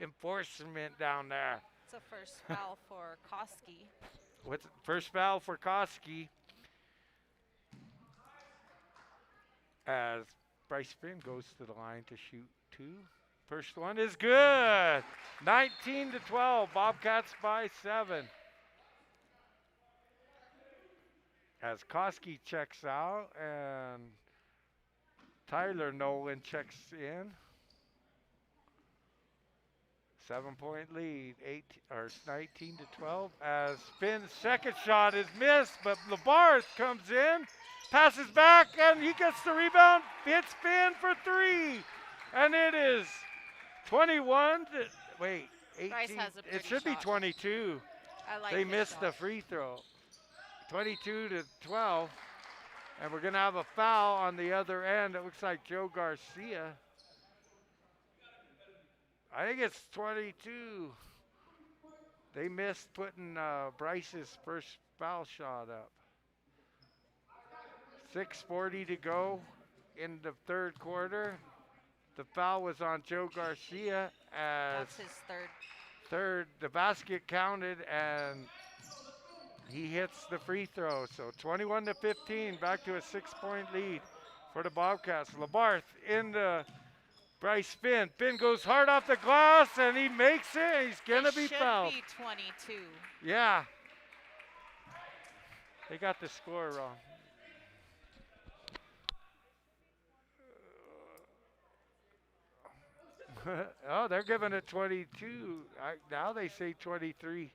enforcement down there. It's a first foul for Koski. What's first foul for Koski? As Bryce Finn goes to the line to shoot 2. First one is good. 19-12. Bobcats by 7. As Koski checks out and Tyler Nolan checks in. 7-point lead, 19-12. As Finn's second shot is missed, but LaBarth comes in, passes back, and he gets the rebound. Hits Finn for 3, and it is 21 to 18. Bryce has a pretty It should shot. be 22. I like They his missed shot. the free throw. 22-12. And we're going to have a foul on the other end. It looks like Joe Garcia. I think it's 22. They missed putting Bryce's first foul shot up. 6:40 to go in the third quarter. The foul was on Joe Garcia as That's his third. The basket counted, and he hits the free throw. So 21-15, back to a 6-point lead for the Bobcats. LaBarth into Bryce Finn. Finn goes hard off the glass, and he makes it. He's going to be fouled. It should be 22. Yeah. They got the score wrong. Oh, they're giving it 22. Now they say 23.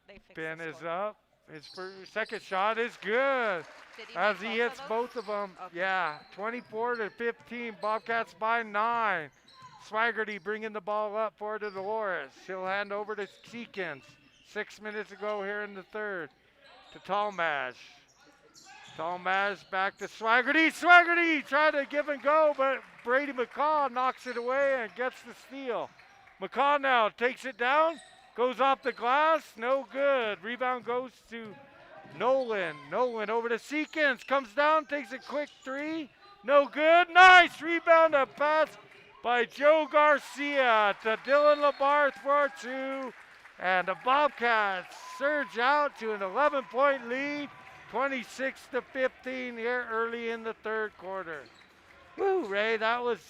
They fixed Finn the is score. up. His second shot is good. Did he As make he both hits of both of them. Okay. Yeah, 24-15. Bobcats by 9. Swaggerty bringing the ball up for the Dolores. He'll hand over to Seekins. 6 minutes ago here in the third. To Talmadge. Talmadge back to Swaggerty. Swaggerty tried to give and go, but Brady McCall knocks it away and gets the steal. McCall now takes it down. Goes off the glass, no good. Rebound goes to Nolan. Nolan over to Seekins, comes down, takes a quick 3. No good. Nice rebound, a pass by Joe Garcia to Dylan LaBarth for 2. And the Bobcats surge out to an 11-point lead, 26-15 here early in the third quarter. Woo, Ray, that was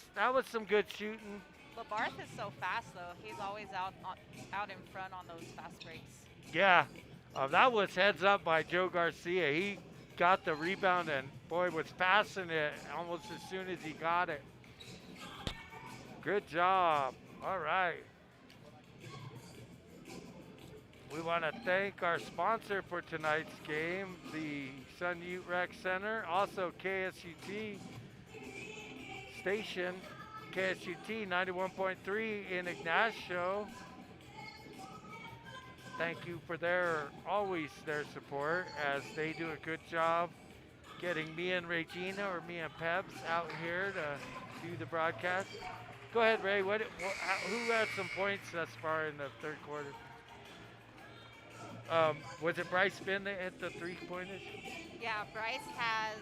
some good shooting. LaBarth is so fast, though. He's always out in front on those fast breaks. Yeah, that was heads up by Joe Garcia. He got the rebound and, boy, was passing it almost as soon as he got it. Good job. All right. We want to thank our sponsor for tonight's game, the Sun Ute Rec Center, also KSUT station, KSUT 91.3 in Ignacio. Thank you for always their support, as they do a good job getting me and Regina, or me and Peps, out here to do the broadcast. Go ahead, Ray. Who had some points thus far in the third quarter? Was it Bryce Finn that hit the 3-pointers? Yeah, Bryce has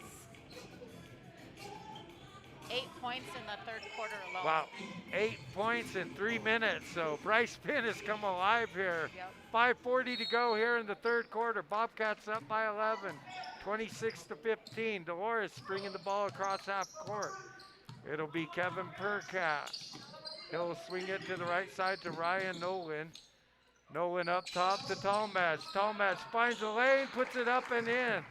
8 points in the third quarter alone. Wow, 8 points in 3 minutes. So Bryce Finn has come alive here. Yep. 5:40 to go here in the third quarter. Bobcats up by 11, 26 to 15. Dolores bringing the ball across half court. It'll be Kevin Percat. He'll swing it to the right side to Ryan Nolan. Nolan up top to Talmadge. Talmadge finds the lane, puts it up and in.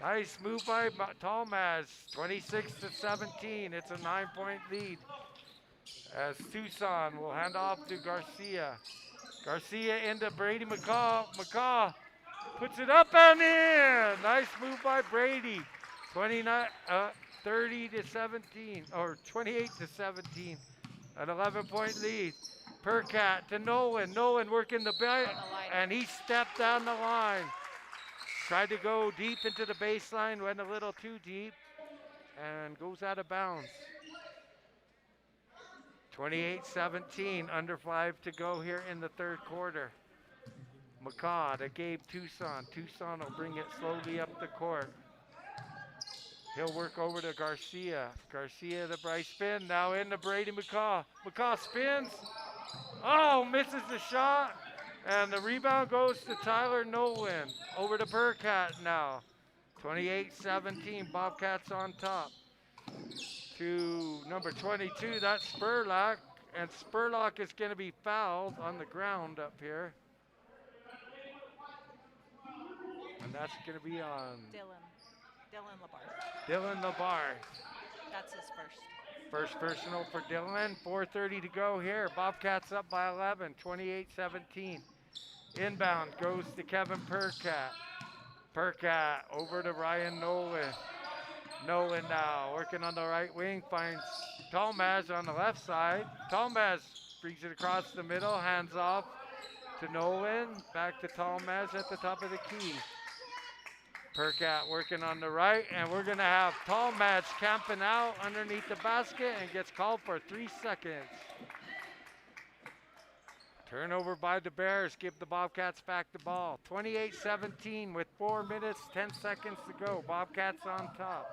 Nice move by Talmadge. 26 to 17. It's a 9-point lead. As Tucson will hand off to Garcia. Garcia into Brady McCaw. McCaw puts it up and in. Nice move by Brady. 30 to 17, or 28 to 17. An 11-point lead. Percat to Nolan. Nolan working the back, and he stepped down the line. Tried to go deep into the baseline, went a little too deep, and goes out of bounds. 28-17, under 5 to go here in the third quarter. McCaw to Gabe Tucson. Tucson will bring it slowly up the court. He'll work over to Garcia. Garcia to Bryce Finn. Now into Brady McCaw. McCaw spins. Oh, misses the shot. And the rebound goes to Tyler Nolan. Over to Percat now. 28-17, Bobcats on top. To number 22, that's Spurlock. And Spurlock is going to be fouled on the ground up here. And that's going to be on Dylan Labarre. Dylan Labarre. That's his first. First personal for Dylan. 4:30 to go here. Bobcats up by 11, 28-17. Inbound goes to Kevin Percat. Percat over to Ryan Nolan. Nolan now working on the right wing, finds Talmadge on the left side. Talmadge brings it across the middle, hands off to Nolan. Back to Talmadge at the top of the key. Percat working on the right, and we're going to have Talmadge camping out underneath the basket and gets called for 3 seconds. Turnover by the Bears, give the Bobcats back the ball. 28-17 with 4 minutes, 10 seconds to go. Bobcats on top.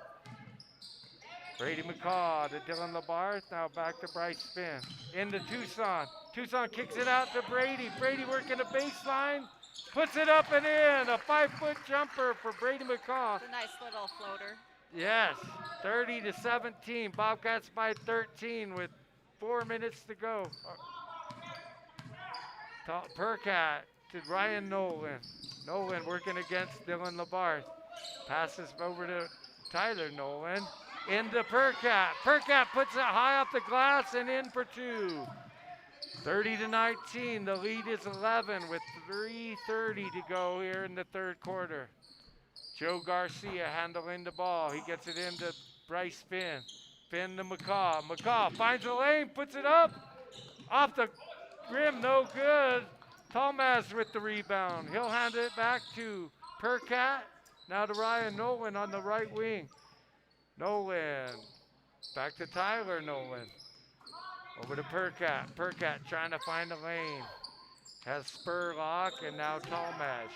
Brady McCaw to Dylan Labarre, now back to Bryce Finn. Into Tucson. Tucson kicks it out to Brady. Brady working the baseline. Puts it up and in, a 5-foot jumper for Brady McCaw. It's a nice little floater. Yes, 30-17, Bobcats by 13 with 4 minutes to go. Percat to Ryan Nolan. Nolan working against Dylan Labarre. Passes over to Tyler Nolan. Into Percat. Percat puts it high off the glass and in for 2. 30-19, the lead is 11 with 3:30 to go here in the third quarter. Joe Garcia handling the ball. He gets it into Bryce Finn. Finn to McCaw. McCaw finds a lane, puts it up. Off the rim, no good. Talmadge with the rebound. He'll hand it back to Percat. Now to Ryan Nolan on the right wing. Nolan. Back to Tyler Nolan. Over to Percat. Percat trying to find a lane. Has Spurlock and now Talmadge.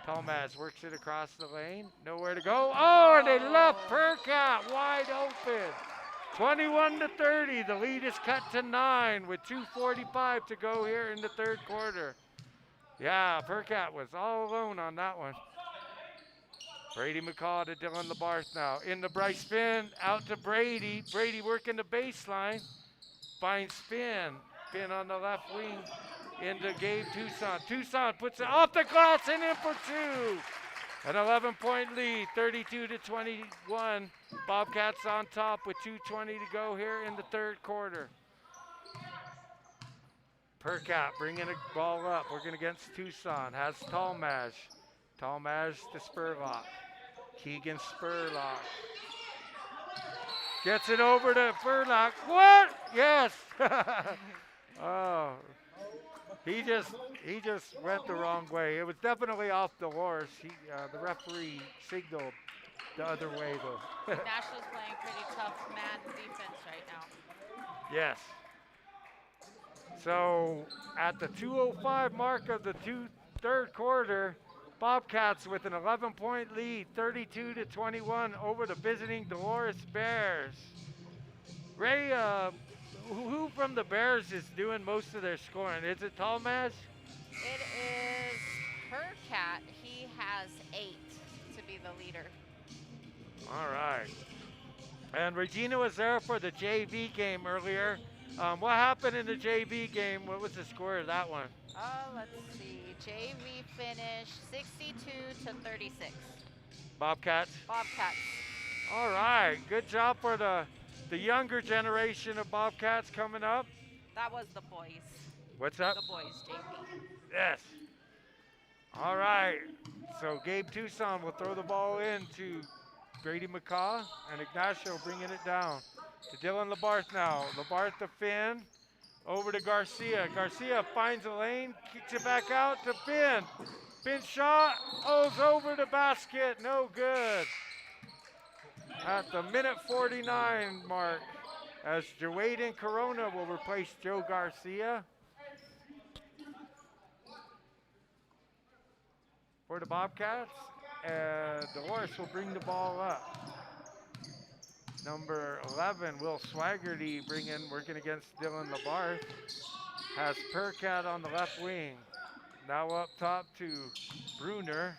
Talmadge works it across the lane. Nowhere to go. Oh, and they left Percat wide open. 21-30. The lead is cut to 9 with 2:45 to go here in the third quarter. Yeah, Percat was all alone on that one. Brady McCaw to Dylan Labarre now. Into Bryce Finn. Out to Brady. Brady working the baseline. Finds Finn. Finn on the left wing. Into Gabe Tucson. Tucson puts it off the glass and in for 2. An 11-point lead, 32-21. Bobcats on top with 2:20 to go here in the third quarter. Percat bringing the ball up, working against Tucson. Has Talmadge. Talmadge to Spurlock. Keegan Spurlock. Gets it over to Spurlock. What? Yes. Oh. He just went the wrong way. It was definitely off Dolores. The referee signaled the other way though. Nationals playing pretty tough man defense right now. Yes. So at the 2:05 mark of the third quarter, Bobcats with an 11-point lead, 32-21 over the visiting Dolores Bears. Ray, who from the Bears is doing most of their scoring? Is it Talmadge? It is Percat. He has 8 to be the leader. All right. And Regina was there for the JV game earlier. What happened in the JV game? What was the score of that one? Let's see. JV finished 62 to 36. Bobcats. Bobcats. All right. Good job for the younger generation of Bobcats coming up. That was the boys. What's up? The boys, JV. Yes. All right. So Gabe Tucson will throw the ball in to Grady McCaw and Ignacio bringing it down to Dylan Labarth now. Labarth to Finn. Over to Garcia. Garcia finds a lane, kicks it back out to Finn. Finn shot, O's over the basket, no good. At the minute 49 mark, as Jawaden Corona will replace Joe Garcia. For the Bobcats, and Dolores will bring the ball up. Number 11, Will Swaggerty working against Dylan Labarth, has Percat on the left wing. Now up top to Bruner.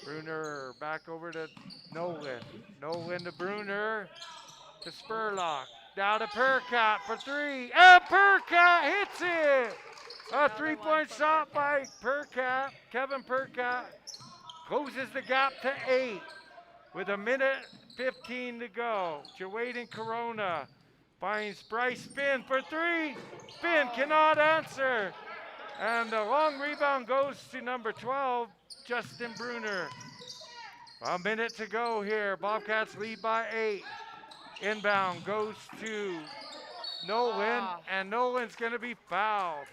Bruner back over to Nolan. Nolan to Bruner to Spurlock. Now to Percat for 3, and Percat hits it! A three-point shot by Percat. Kevin Percat closes the gap to 8 with a minute 15 to go. Jawaden Corona finds Bryce Finn for 3. Finn cannot answer. And the long rebound goes to number 12, Justin Bruner. A minute to go here. Bobcats lead by 8. Inbound goes to Nolan, and Nolan's going to be fouled.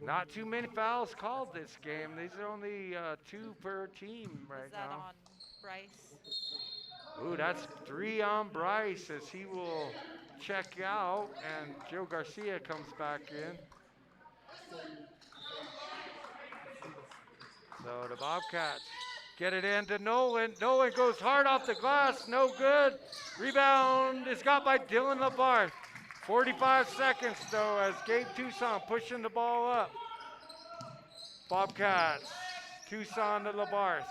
Not too many fouls called this game. These are only 2 per team right Is that now. on Bryce? Ooh, that's 3 on Bryce as he will check out, and Joe Garcia comes back in. So the Bobcats get it into Nolan. Nolan goes hard off the glass, no good. Rebound is got by Dylan Labarth. 45 seconds though as Gabe Tucson pushing the ball up. Bobcats, Tucson to Labarth.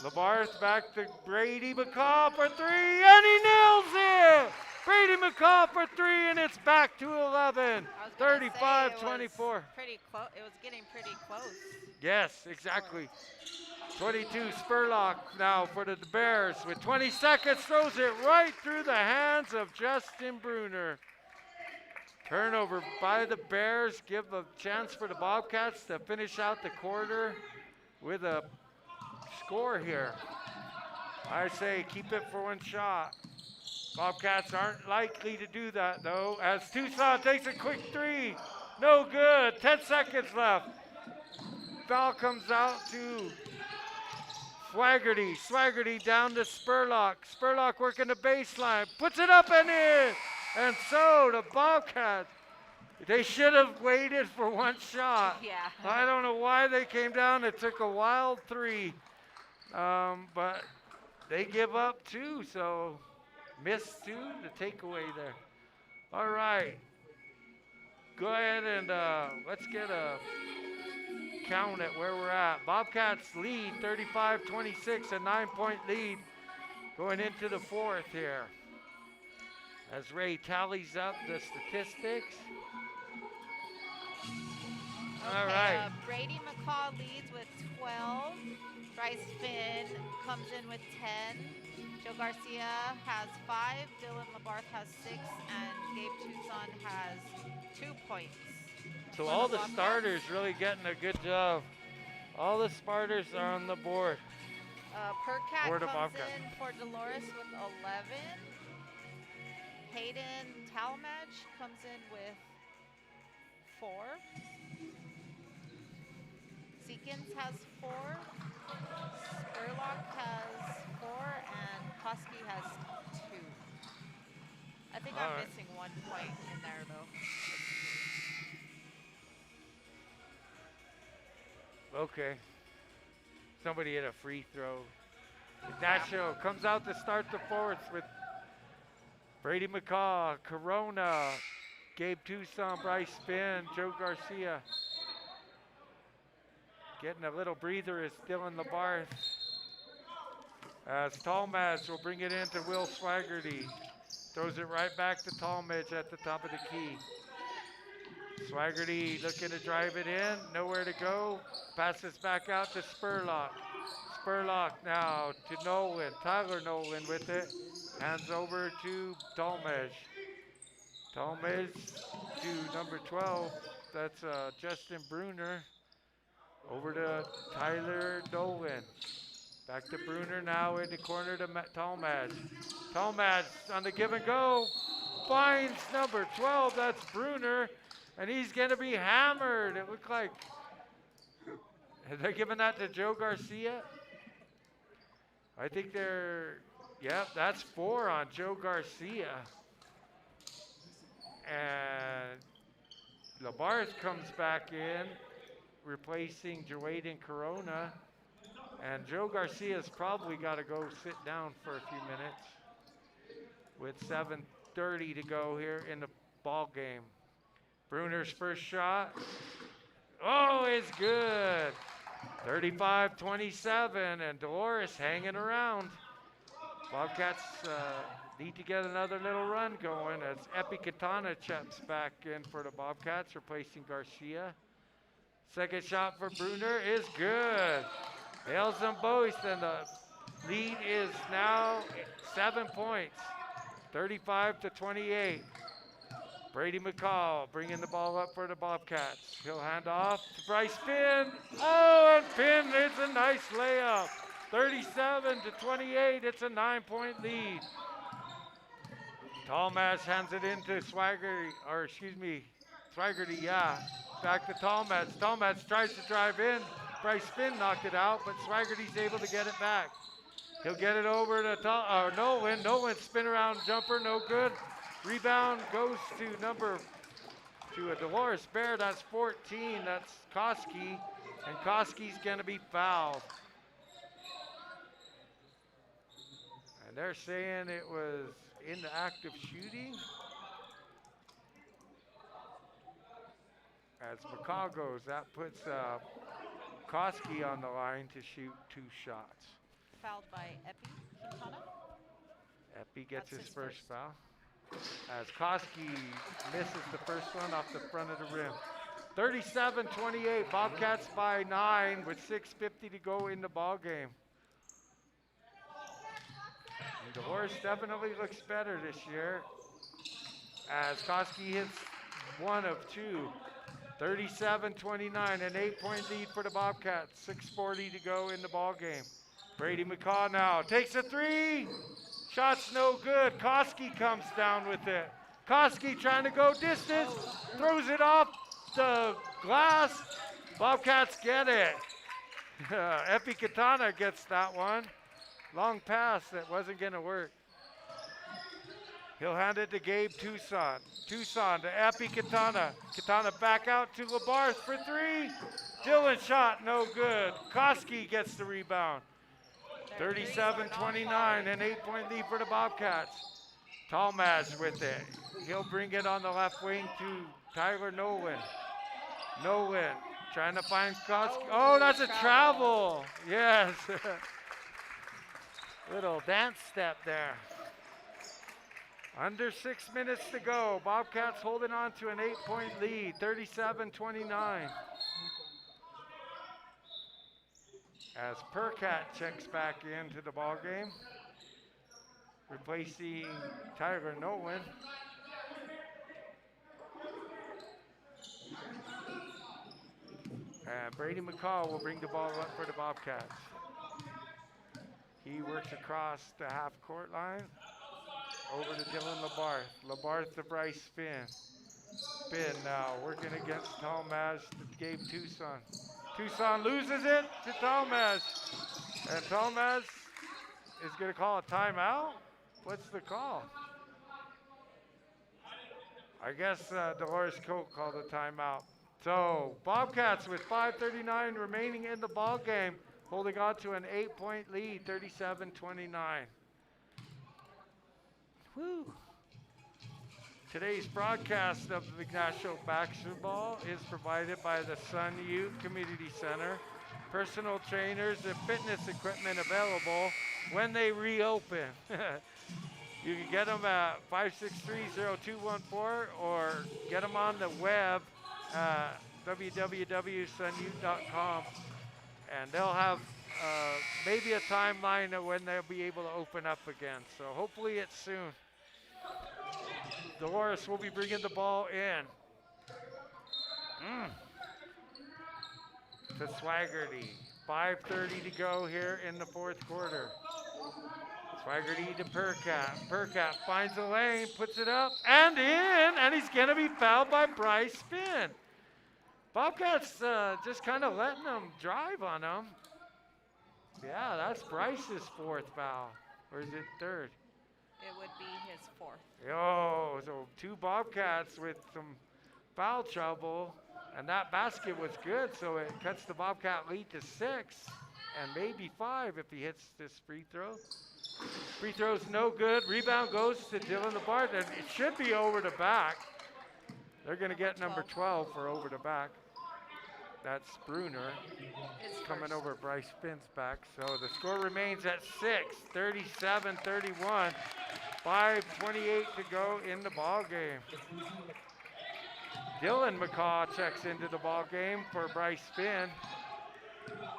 Labarth back to Brady McCaw for 3, and he nails it! Brady McCaw for 3, and it's back to 11. 35-24. Pretty close. It was getting pretty close. Yes, exactly. 22 Spurlock now for the Bears with 20 seconds, throws it right through the hands of Justin Bruner. Turnover by the Bears, give a chance for the Bobcats to finish out the quarter with a score here. I say keep it for 1 shot. Bobcats aren't likely to do that though, as Tucson takes a quick 3. No good, 10 seconds left. Foul comes out to Swaggerty. Swaggerty down to Spurlock. Spurlock working the baseline, puts it up and in. And so the Bobcats, they should have waited for 1 shot. Yeah. I don't know why they came down. It took a wild 3. But they give up 2, so missed 2, the takeaway there. All right. Go ahead and let's get a count at where we're at. Bobcats lead 35-26, a 9-point lead going into the 4th here. As Ray tallies up the statistics. All right. Brady McCaw leads with 12. Bryce Finn comes in with 10. Joe Garcia has 5. Dylan Labarth has 6. And Gabe Tucson has 2 points. So all the starters really getting a good job. All the starters are on the board. Percat For the comes Bobcats. in for Dolores with 11. Hayden Talmadge comes in with 4. Seekins has 4. Spurlock has 4. And Husky has 2. I think All I'm right. missing 1 point in there, though. Okay. Somebody hit a free throw. Ignacio comes out to start the fourth with Brady McCaw, Corona, Gabe Tucson, Bryce Finn, Joe Garcia. Getting a little breather is Dylan Labarth. As Talmadge will bring it into Will Swaggerty. Throws it right back to Talmadge at the top of the key. Swaggerty looking to drive it in, nowhere to go. Passes back out to Spurlock. Spurlock now to Nolan. Tyler Nolan with it. Hands over to Talmadge. Talmadge to number 12. That's Justin Bruner. Over to Tyler Nolan. Back to Bruner now in the corner to Talmadge. Talmadge on the give and go. Finds number 12. That's Bruner. And he's going to be hammered. It looked like. Are they giving that to Joe Garcia? I think they're. Yep, that's 4 on Joe Garcia. And Labarth comes back in, replacing Jawaden Corona. And Joe Garcia's probably got to go sit down for a few minutes with 7:30 to go here in the ball game. Bruner's first shot. Oh, it's good. 35-27, and Dolores hanging around. Bobcats need to get another little run going as Epikatana checks back in for the Bobcats, replacing Garcia. Second shot for Bruner is good. Nails them both, and the lead is now 7 points, 35-28. Brady McCall bringing the ball up for the Bobcats. He'll hand off to Bryce Finn. Oh, and Finn, it's a nice layup. 37-28, it's a 9-point lead. Talmadge hands it into Swaggerty, Swaggerty, yeah. Back to Talmadge. Talmadge tries to drive in. Bryce Finn knocked it out, but Swaggerty's able to get it back. He'll get it over to Nolan. Nolan spin around jumper, no good. Rebound goes to a Dolores Bear. That's 14. That's Koski, and Koski's gonna be fouled. And they're saying it was in the act of shooting. As McCall goes, that puts Koski on the line to shoot 2 shots. Fouled by Epi Quintana. Epi gets his first foul. As Koski misses the first one off the front of the rim. 37-28, Bobcats by 9 with 6:50 to go in the ball game. And Dolores definitely looks better this year as Koski hits 1 of 2. 37-29, an 8-point lead for the Bobcats. 6:40 to go in the ball game. Brady McCaw now takes a 3. Shot's no good. Koski comes down with it. Koski trying to go distance, throws it off the glass. Bobcats get it. Epi Katana gets that one. Long pass that wasn't going to work. He'll hand it to Gabe Tucson. Tucson to Epi Katana. Katana back out to Labarth for 3. Dylan shot, no good. Koski gets the rebound. 37-29, an 8-point lead for the Bobcats. Talmadge with it. He'll bring it on the left wing to Tyler Nolan. Nolan trying to find Koski. Oh, that's a travel. Yes. Little dance step there. Under 6 minutes to go. Bobcats holding on to an 8-point lead, 37-29. As Percat checks back into the ball game, replacing Tyler Nolan. And Brady McCall will bring the ball up for the Bobcats. He works across the half-court line. Over to Dylan Labarth. Labarth to Bryce Finn. Finn now working against Talmadge to Gabe Tucson. Tucson loses it to Talmadge. And Talmadge is going to call a timeout? What's the call? I guess Dolores Coke called a timeout. So Bobcats with 5:39 remaining in the ball game. holding on to an 8-point lead, 37-29. Woo! Today's broadcast of Ignacio Basketball is provided by the Sun Youth Community Center. Personal trainers and fitness equipment available when they reopen. You can get them at 563-0214 or get them on the web, www.sunyouth.com. And they'll have maybe a timeline of when they'll be able to open up again. So hopefully it's soon. Dolores will be bringing the ball in. To Swaggerty. 5:30 to go here in the fourth quarter. Swaggerty to Percat. Percat finds a lane, puts it up and in, and he's going to be fouled by Bryce Finn. Bobcats just kind of letting them drive on him. Yeah, that's Bryce's fourth foul. Or is it third? It would be his fourth. Yo, so 2 Bobcats with some foul trouble, and that basket was good, so it cuts the Bobcat lead to 6 and maybe 5 if he hits this free throw. Free throw's no good. Rebound goes to Dylan LeBart, and it should be over the back. They're going to get number 12 for over the back. That's Bruner coming over Bryce Finn's back. So the score remains at 6, 37-31. 5:28 to go in the ball game. Dylan McCaw checks into the ball game for Bryce Finn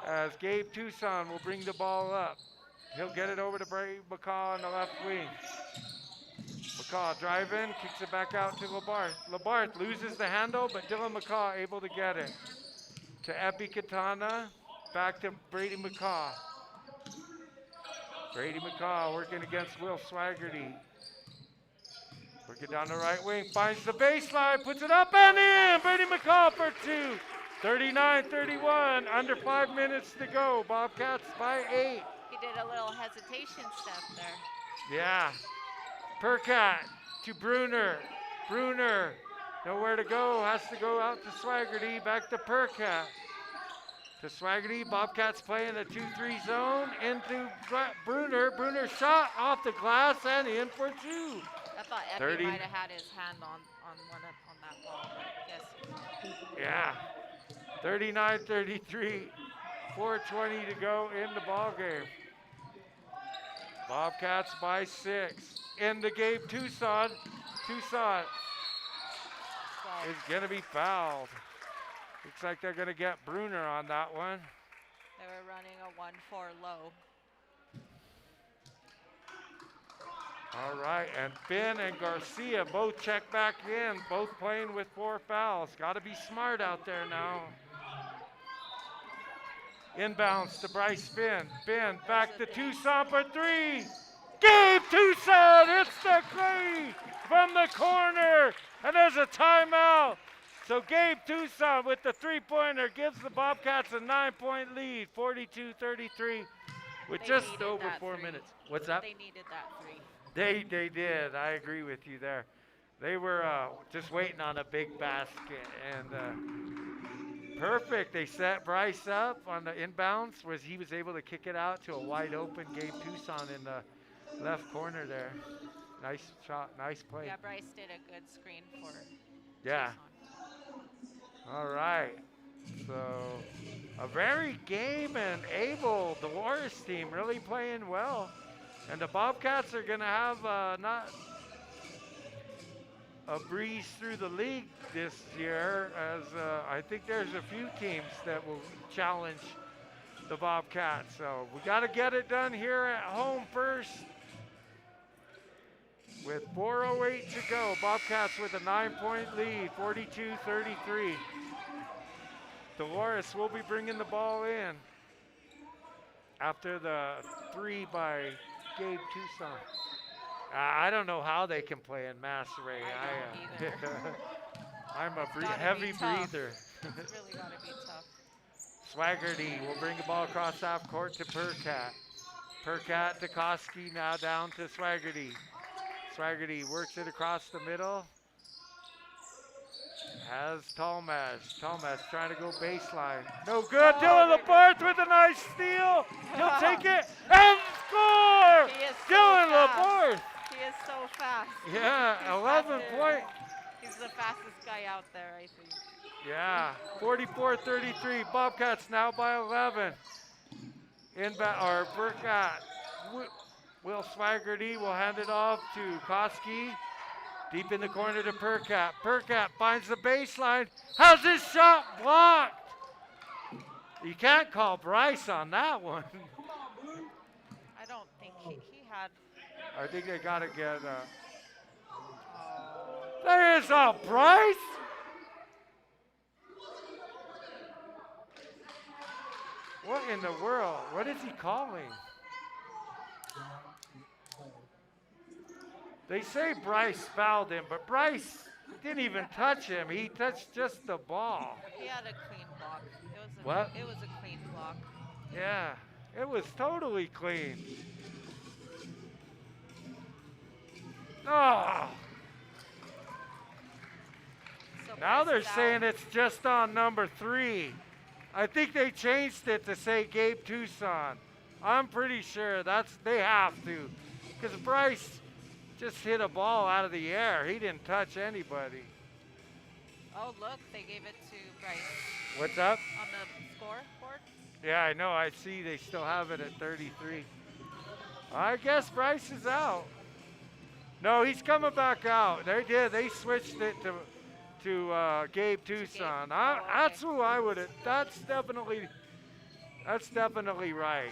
as Gabe Tucson will bring the ball up. He'll get it over to McCaw on the left wing. McCaw driving, kicks it back out to LeBarth. LeBarth loses the handle, but Dylan McCaw able to get it. To Epi Katana, back to Brady McCaw. Brady McCaw working against Will Swaggerty. Working down the right wing, finds the baseline, puts it up and in! Brady McCaw for 2. 39-31, under 5 minutes to go. Bobcats by 8. He did a little hesitation step there. Yeah. Percat to Bruner. Bruner, nowhere to go, has to go out to Swaggerty, back to Percat. To Swaggerty, Bobcats playing a 2-3 zone into Bruner. Bruner shot off the glass and in for 2. I thought Epi might have had his hand on that ball, but I guess. Yeah. 39-33. 4:20 to go in the ball game. Bobcats by 6. In the game, Tucson. Tucson is going to be fouled. Looks like they're going to get Bruner on that one. They were running a 1-4 low. All right, and Finn and Garcia both check back in, both playing with 4 fouls. Got to be smart out there now. Inbounds to Bryce Finn. Finn back to Tucson for 3. Gabe Tucson hits the 3 from the corner, and there's a timeout. So Gabe Tucson with the 3-pointer gives the Bobcats a 9-point lead, 42-33, with just over 4 minutes. What's that? They needed that 3. They did. I agree with you there. They were just waiting on a big basket, and perfect. They set Bryce up on the inbounds, he was able to kick it out to a wide open Gabe Tucson in the left corner there. Nice shot, nice play. Yeah, Bryce did a good screen for Yeah. Tucson. All right. So a very game and able Dolores team, really playing well. And the Bobcats are going to have not a breeze through the league this year, as I think there's a few teams that will challenge the Bobcats. So we got to get it done here at home first. With 4:08 to go, Bobcats with a 9-point lead, 42-33. Dolores will be bringing the ball in after the 3 by Gabe Tucson. I don't know how they can play in Mass Ray. I don't either. I'm a Gotta heavy be tough. breather. It's really got to be tough. Swaggerty will bring the ball across half court to Percat. Percat to Koski, now down to Swaggerty. Swaggerty works it across the middle. has Talmaz. Talmaz trying to go baseline. No good. Dylan Labarth with a nice steal. He'll take it and score. He is so Dylan fast. Labarth. He is so fast. Yeah, He's 11 faster. point. He's the fastest guy out there, I think. Yeah, 44-33. Bobcats now by 11. Or Burkett. Will Swaggerty will hand it off to Koski. Deep in the corner to Burkett. Burkett finds the baseline. Has his shot blocked. You can't call Bryce on that one. I don't think he had. I think they got to get. Oh. There's a Bryce. What in the world? What is he calling? They say Bryce fouled him, but Bryce didn't even touch him. He touched just the ball. He had a clean block. What? It was a clean block. Yeah, it was totally clean. Oh. So Now Bryce they're is out. saying it's just on number 3. I think they changed it to say Gabe Tucson. I'm pretty sure they have to. Because Bryce just hit a ball out of the air. He didn't touch anybody. Oh, look, they gave it to Bryce What's up? on the scoreboard. Yeah, I know. I see they still have it at 33. I guess Bryce is out. No, he's coming back out. They did. They switched it to Gabe Tucson. Gabe. Oh, okay. That's who I would have. That's definitely right.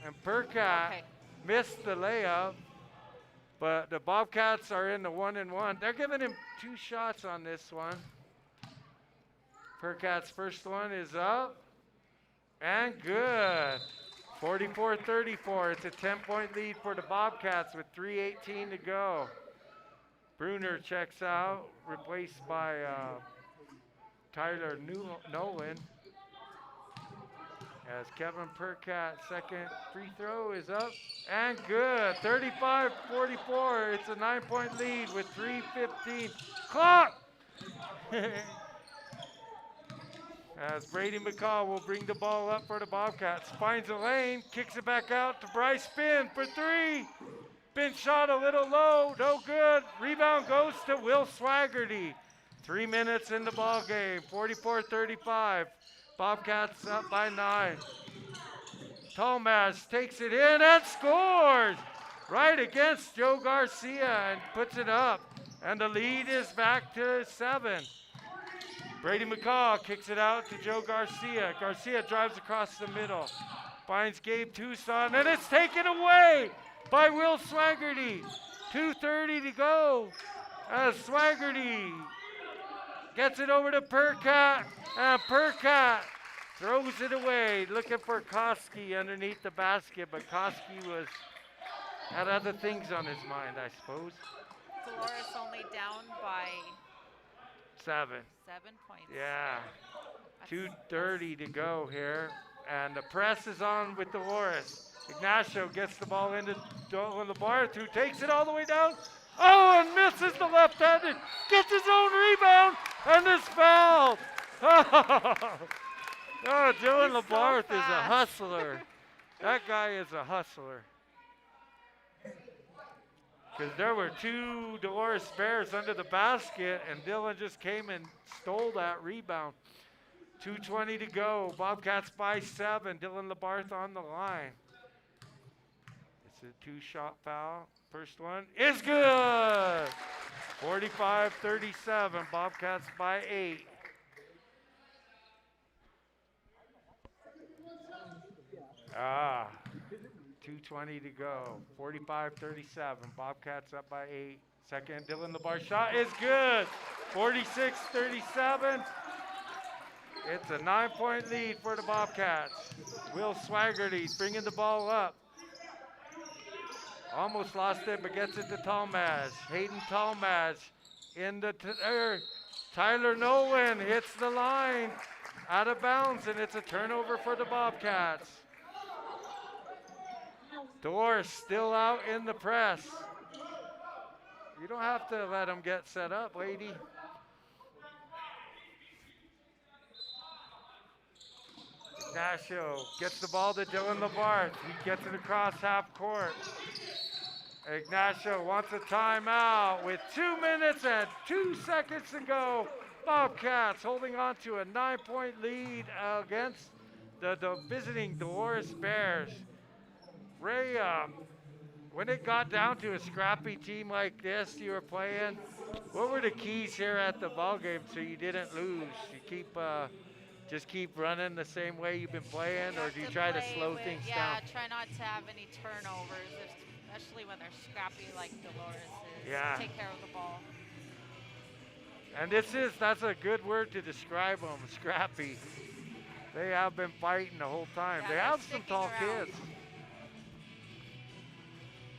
And Burkett Okay. missed the layup, but the Bobcats are in the 1-and-1. They're giving him 2 shots on this one. Burkett's first one is up and good. 44-34. It's a 10-point lead for the Bobcats with 3:18 to go. Bruner checks out, replaced by Tyler Nolan. As Kevin Burkett, second free throw is up and good. 35-44. It's a 9-point lead with 3:15. Clock! As Brady McCall will bring the ball up for the Bobcats. Finds a lane, kicks it back out to Bryce Spin for 3. Spin shot a little low, no good. Rebound goes to Will Swaggerty. 3 minutes in the ball game, 44-35. Bobcats up by 9. Talmaz takes it in and scores right against Joe Garcia and puts it up. And the lead is back to 7. Brady McCall kicks it out to Joe Garcia. Garcia drives across the middle. Finds Gabe Tucson, and it's taken away by Will Swaggerty. 2:30 to go as Swaggerty gets it over to Burkett, and Burkett throws it away, looking for Koski underneath the basket, but Koski had other things on his mind, I suppose. Dolores only down by 7. 7 points. Yeah. 2:30 to go here. And the press is on with Dolores. Ignacio gets the ball into Dylan Labarth, who takes it all the way down. Oh, and misses the left-handed. Gets his own rebound and is fouled. Oh, Dylan He's so Labarth is a fast. hustler. That guy is a hustler. Because there were 2 Dolores Bears under the basket, and Dylan just came and stole that rebound. 2:20 to go. Bobcats by 7. Dylan Labarth on the line. It's a 2-shot foul. First one is good. 45-37. Bobcats by 8. Ah. 2:20 to go. 45-37. Bobcats up by 8. Second, Dylan Labarth shot is good. 46-37. It's a 9-point lead for the Bobcats. Will Swaggerty bringing the ball up. Almost lost it, but gets it to Talmaz. Hayden Talmaz in the Tyler Nolan hits the line out of bounds, and it's a turnover for the Bobcats. Dolores still out in the press. You don't have to let them get set up, lady. Ignacio gets the ball to Dylan Labarth. He gets it across half court. Ignacio wants a timeout with 2 minutes and 2 seconds to go. Bobcats holding on to a 9-point lead against the visiting Dolores Bears. Ray, when it got down to a scrappy team like this you were playing, what were the keys here at the ball game so you didn't lose? You just keep running the same way you've been playing, or do you try to slow things down? Yeah, try not to have any turnovers, especially when they're scrappy like Dolores is. Yeah. Take care of the ball. And that's a good word to describe them, scrappy. They have been fighting the whole time. Yeah, they have some tall kids.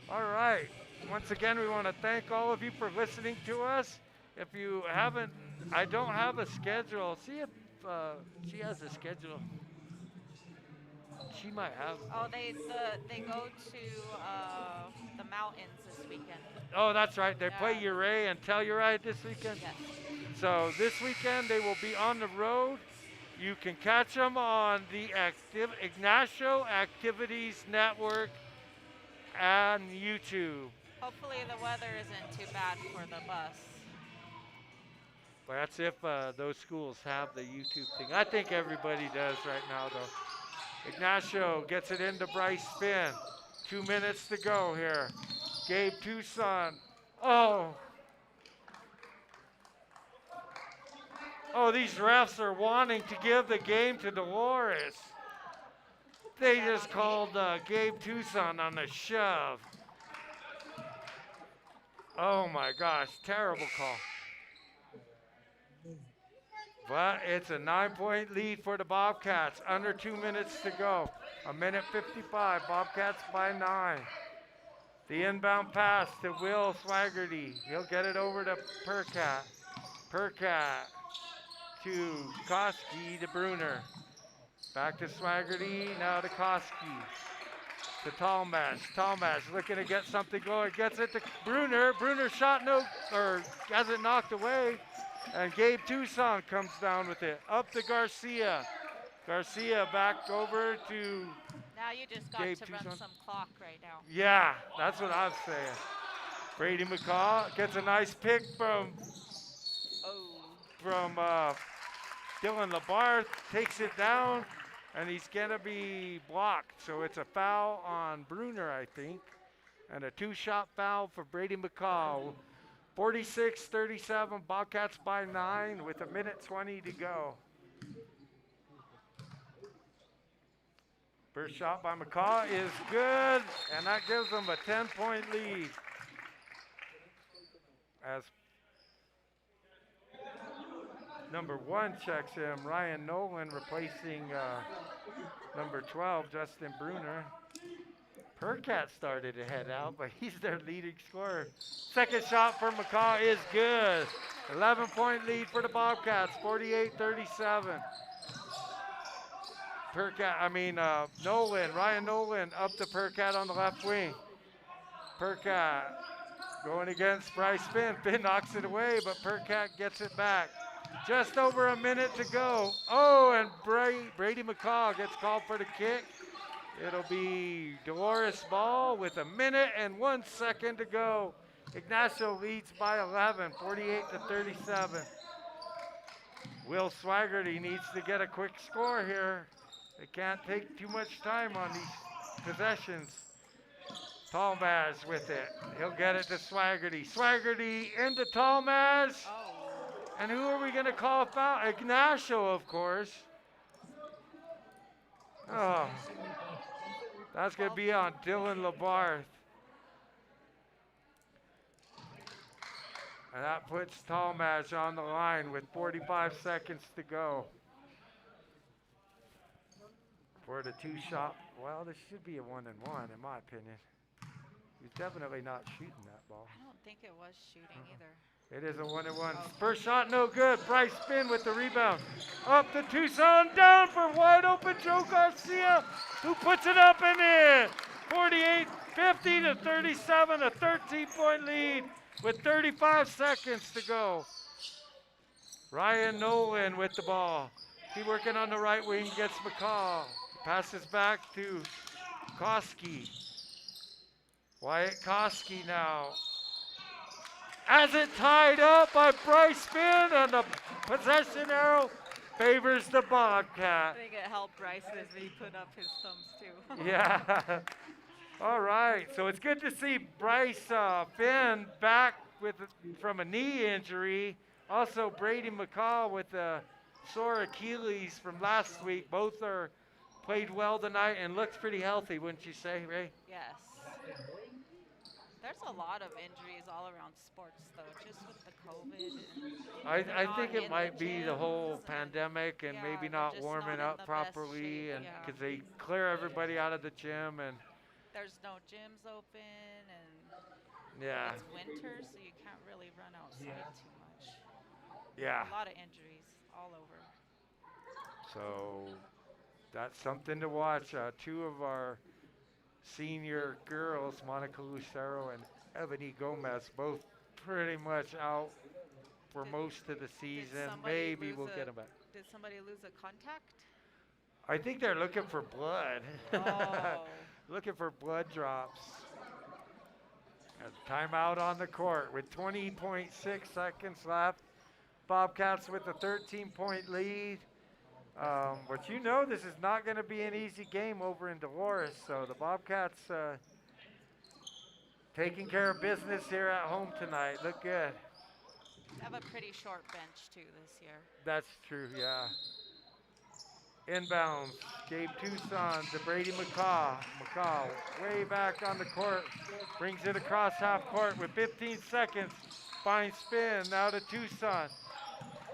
All right. Once again, we want to thank all of you for listening to us. If you haven't, I don't have a schedule. See if she has a schedule. She might have. Oh, they go to the mountains this weekend. Oh, that's right. They play Uray and Telluride this weekend. Yes. So this weekend they will be on the road. You can catch them on the Ignacio Activities Network and YouTube. Hopefully the weather isn't too bad for the bus. But that's if those schools have the YouTube thing. I think everybody does right now, though. Ignacio gets it into Bryce Finn. 2 minutes to go here. Gabe Tucson. Oh, these refs are wanting to give the game to Dolores. They just called Gabe Tucson on a shove. Oh my gosh, terrible call. But it's a 9-point lead for the Bobcats. Under 2 minutes to go. 1:55. Bobcats by 9. The inbound pass to Will Swaggerty. He'll get it over to Percat. Percat to Koski to Bruner. Back to Swaggerty. Now to Koski. To Talmash. Talmash looking to get something going. Gets it to Bruner. Bruner shot has it knocked away. And Gabe Tucson comes down with it. Up to Garcia. Garcia back over to Now you just got Gabe to Tucson. run some clock right now. Yeah, that's what I'm saying. Brady McCaw gets a nice pick from Dylan Labarth. Takes it down, and he's going to be blocked. So it's a foul on Bruner, I think, and a 2-shot foul for Brady McCaw. 46-37, Bobcats by 9 with 1:20 to go. First shot by McCaw is good, and that gives them a 10-point lead. As number 1 checks in, Ryan Nolan replacing number 12, Justin Bruner. Percat started to head out, but he's their leading scorer. Second shot for McCaw is good. 11-point lead for the Bobcats, 48-37. Nolan, Ryan Nolan up to Percat on the left wing. Percat going against Bryce Finn. Finn knocks it away, but Percat gets it back. Just over a minute to go. Oh, and Brady McCaw gets called for the kick. It'll be Dolores ball with 1:01 to go. Ignacio leads by 11, 48-37. Will Swaggerty needs to get a quick score here. They can't take too much time on these possessions. Talmaz with it. He'll get it to Swaggerty. Swaggerty into Talmaz. And who are we going to call foul? Ignacio, of course. Oh. That's going to be on Dylan Labarth. And that puts Talmaz on the line with 45 seconds to go. For the 2-shot, well, this should be a 1-1 in my opinion. He's definitely not shooting that ball. I don't think it was shooting either. It is a 1-1. First shot, no good. Bryce Finn with the rebound. Up to Tucson, down for wide open Joe Garcia, who puts it up and in. 48-50-37, a 13-point lead. with 35 seconds to go. Ryan Nolan with the ball. He working on the right wing, gets McCall. Passes back to Koski. Wyatt Koski now. Has it tied up by Bryce Finn, and the possession arrow favors the I Bobcat. think it helped Bryce as he put up his thumbs too. Yeah. All right. So it's good to see Bryce Finn back from a knee injury. Also, Brady McCall with a sore Achilles from last week. Both are played well tonight and looks pretty healthy, wouldn't you say, Ray? Yes. There's a lot of injuries all around sports, though, just with the COVID and they're I not think it in the might be the whole gyms and pandemic and yeah, maybe they're not just not warming in up the best shape. properly, and Yeah. because they clear everybody out of the gym, and There's no gyms open and yeah, it's winter, so you can't really run outside too much. yeah. A lot of injuries all over. So that's something to watch. Two of our senior girls, Monica Lucero and Ebony Gomez, both pretty much out for Did, most of the did season. somebody Maybe lose we'll get a them back. did somebody lose a contact? I think they're looking for blood. Oh. Looking for blood drops. And timeout on the court with 20.6 seconds left. Bobcats with a 13-point lead. But you know this is not going to be an easy game over in Dolores. So the Bobcats taking care of business here at home tonight. Look good. They have a pretty short bench too this year. That's true, yeah. Inbounds. Gabe Tucson to Brady McCaw. McCaw way back on the court. Brings it across half court with 15 seconds. Finds spin. Now to Tucson.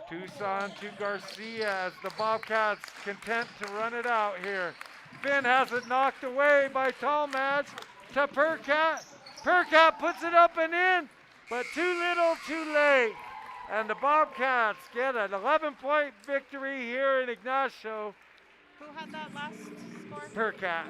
Tucson to Garcia as the Bobcats content to run it out here. Finn has it knocked away by Talmadge to Percat. Percat puts it up and in, but too little, too late. And the Bobcats get an 11-point victory here in Ignacio. Who had that last score? Percat.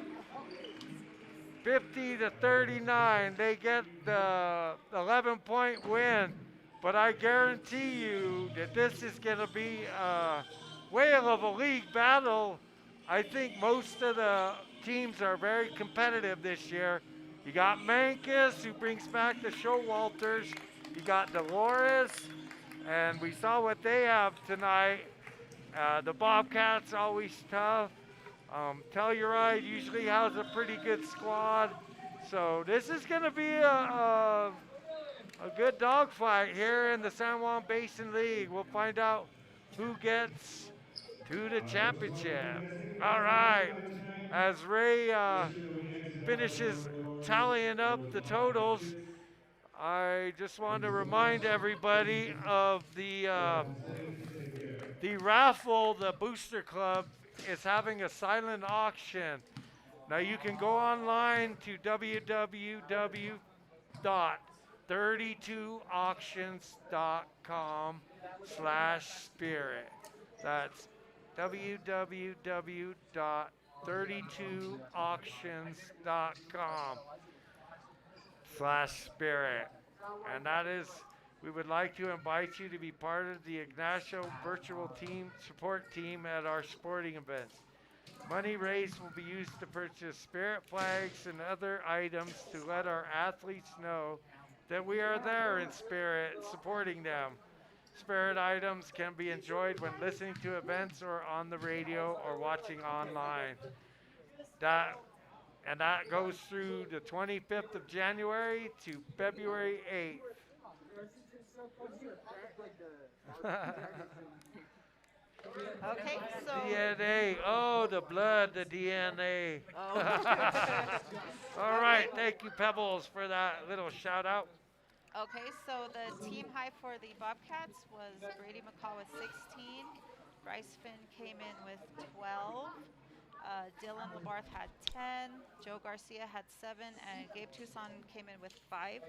50 to 39. They get the 11-point win. But I guarantee you that this is going to be a whale of a league battle. I think most of the teams are very competitive this year. You got Mancus, who brings back the Showalters. You got Dolores, and we saw what they have tonight. The Bobcats always tough. Telluride usually has a pretty good squad. So this is going to be a good dogfight here in the San Juan Basin League. We'll find out who gets to the championship. All right. As Ray finishes tallying up the totals, I just want to remind everybody of the raffle. The Booster Club is having a silent auction. Now you can go online to www.32auctions.com/spirit. That's www.32auctions.com/spirit. And that is, we would like to invite you to be part of the Ignacio virtual team support team at our sporting events. Money raised will be used to purchase spirit flags and other items to let our athletes know that we are there in spirit supporting them. Spirit items can be enjoyed when listening to events or on the radio or watching online. That goes through the 25th of January to February 8th. Okay, so DNA. Oh, the blood, the DNA. oh. All right. Thank you, Pebbles, for that little shout out. Okay, so the team high for the Bobcats was Brady McCall with 16. Bryce Finn came in with 12. Dylan Labarth had 10. Joe Garcia had 7. And Gabe Tucson came in with 5.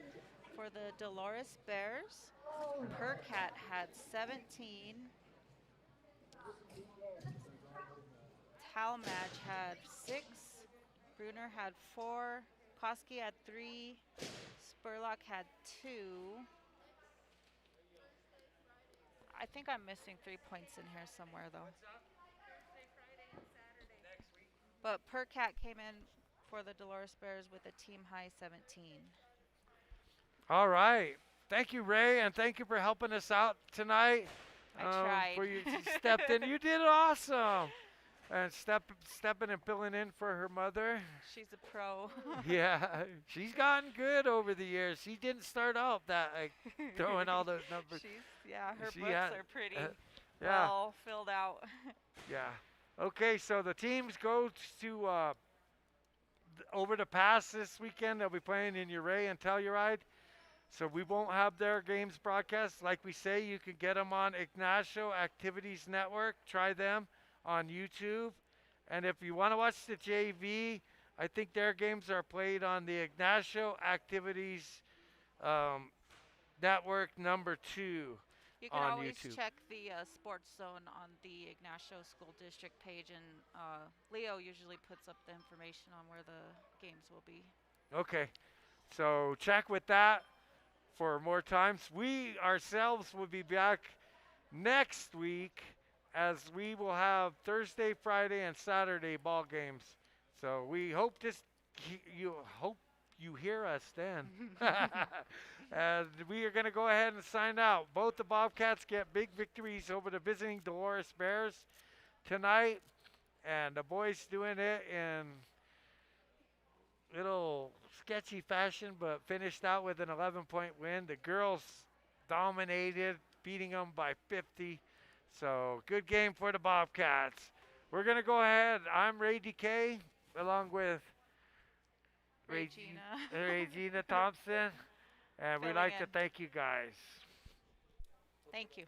For the Dolores Bears, Percat had 17. Talmadge had 6. Bruner had 4. Koski had 3. Spurlock had 2. I think I'm missing 3 points in here somewhere, though. But Percat came in for the Dolores Bears with a team high 17. All right. Thank you, Ray, and thank you for helping us out tonight. I tried. For you stepped in. You did awesome. And stepping and filling in for her mother. She's a pro. Yeah, she's gotten good over the years. She didn't start out that throwing all those numbers. Her She books had- are pretty Yeah, well filled out. yeah. Okay, so the teams go to over the pass this weekend. They'll be playing in Uray and Telluride. So we won't have their games broadcast. Like we say, you can get them on Ignacio Activities Network. Try them on YouTube. And if you want to watch the JV, I think their games are played on the Ignacio Activities Network #2 You can on always YouTube. check the Sports Zone on the Ignacio School District page, and Leo usually puts up the information on where the games will be. Okay, so check with that for more times. We ourselves will be back next week as we will have Thursday, Friday, and Saturday ball games. So we hope you hear us then. And we are going to go ahead and sign out. Both the Bobcats get big victories over the visiting Dolores Bears tonight, and the boys doing it in little sketchy fashion, but finished out with an 11-point win. The girls dominated, beating them by 50. So good game for the Bobcats. We're going to go ahead. I'm Ray DK along with Regina. Regina Thompson. And we'd Filling like to in. thank you guys. Thank you.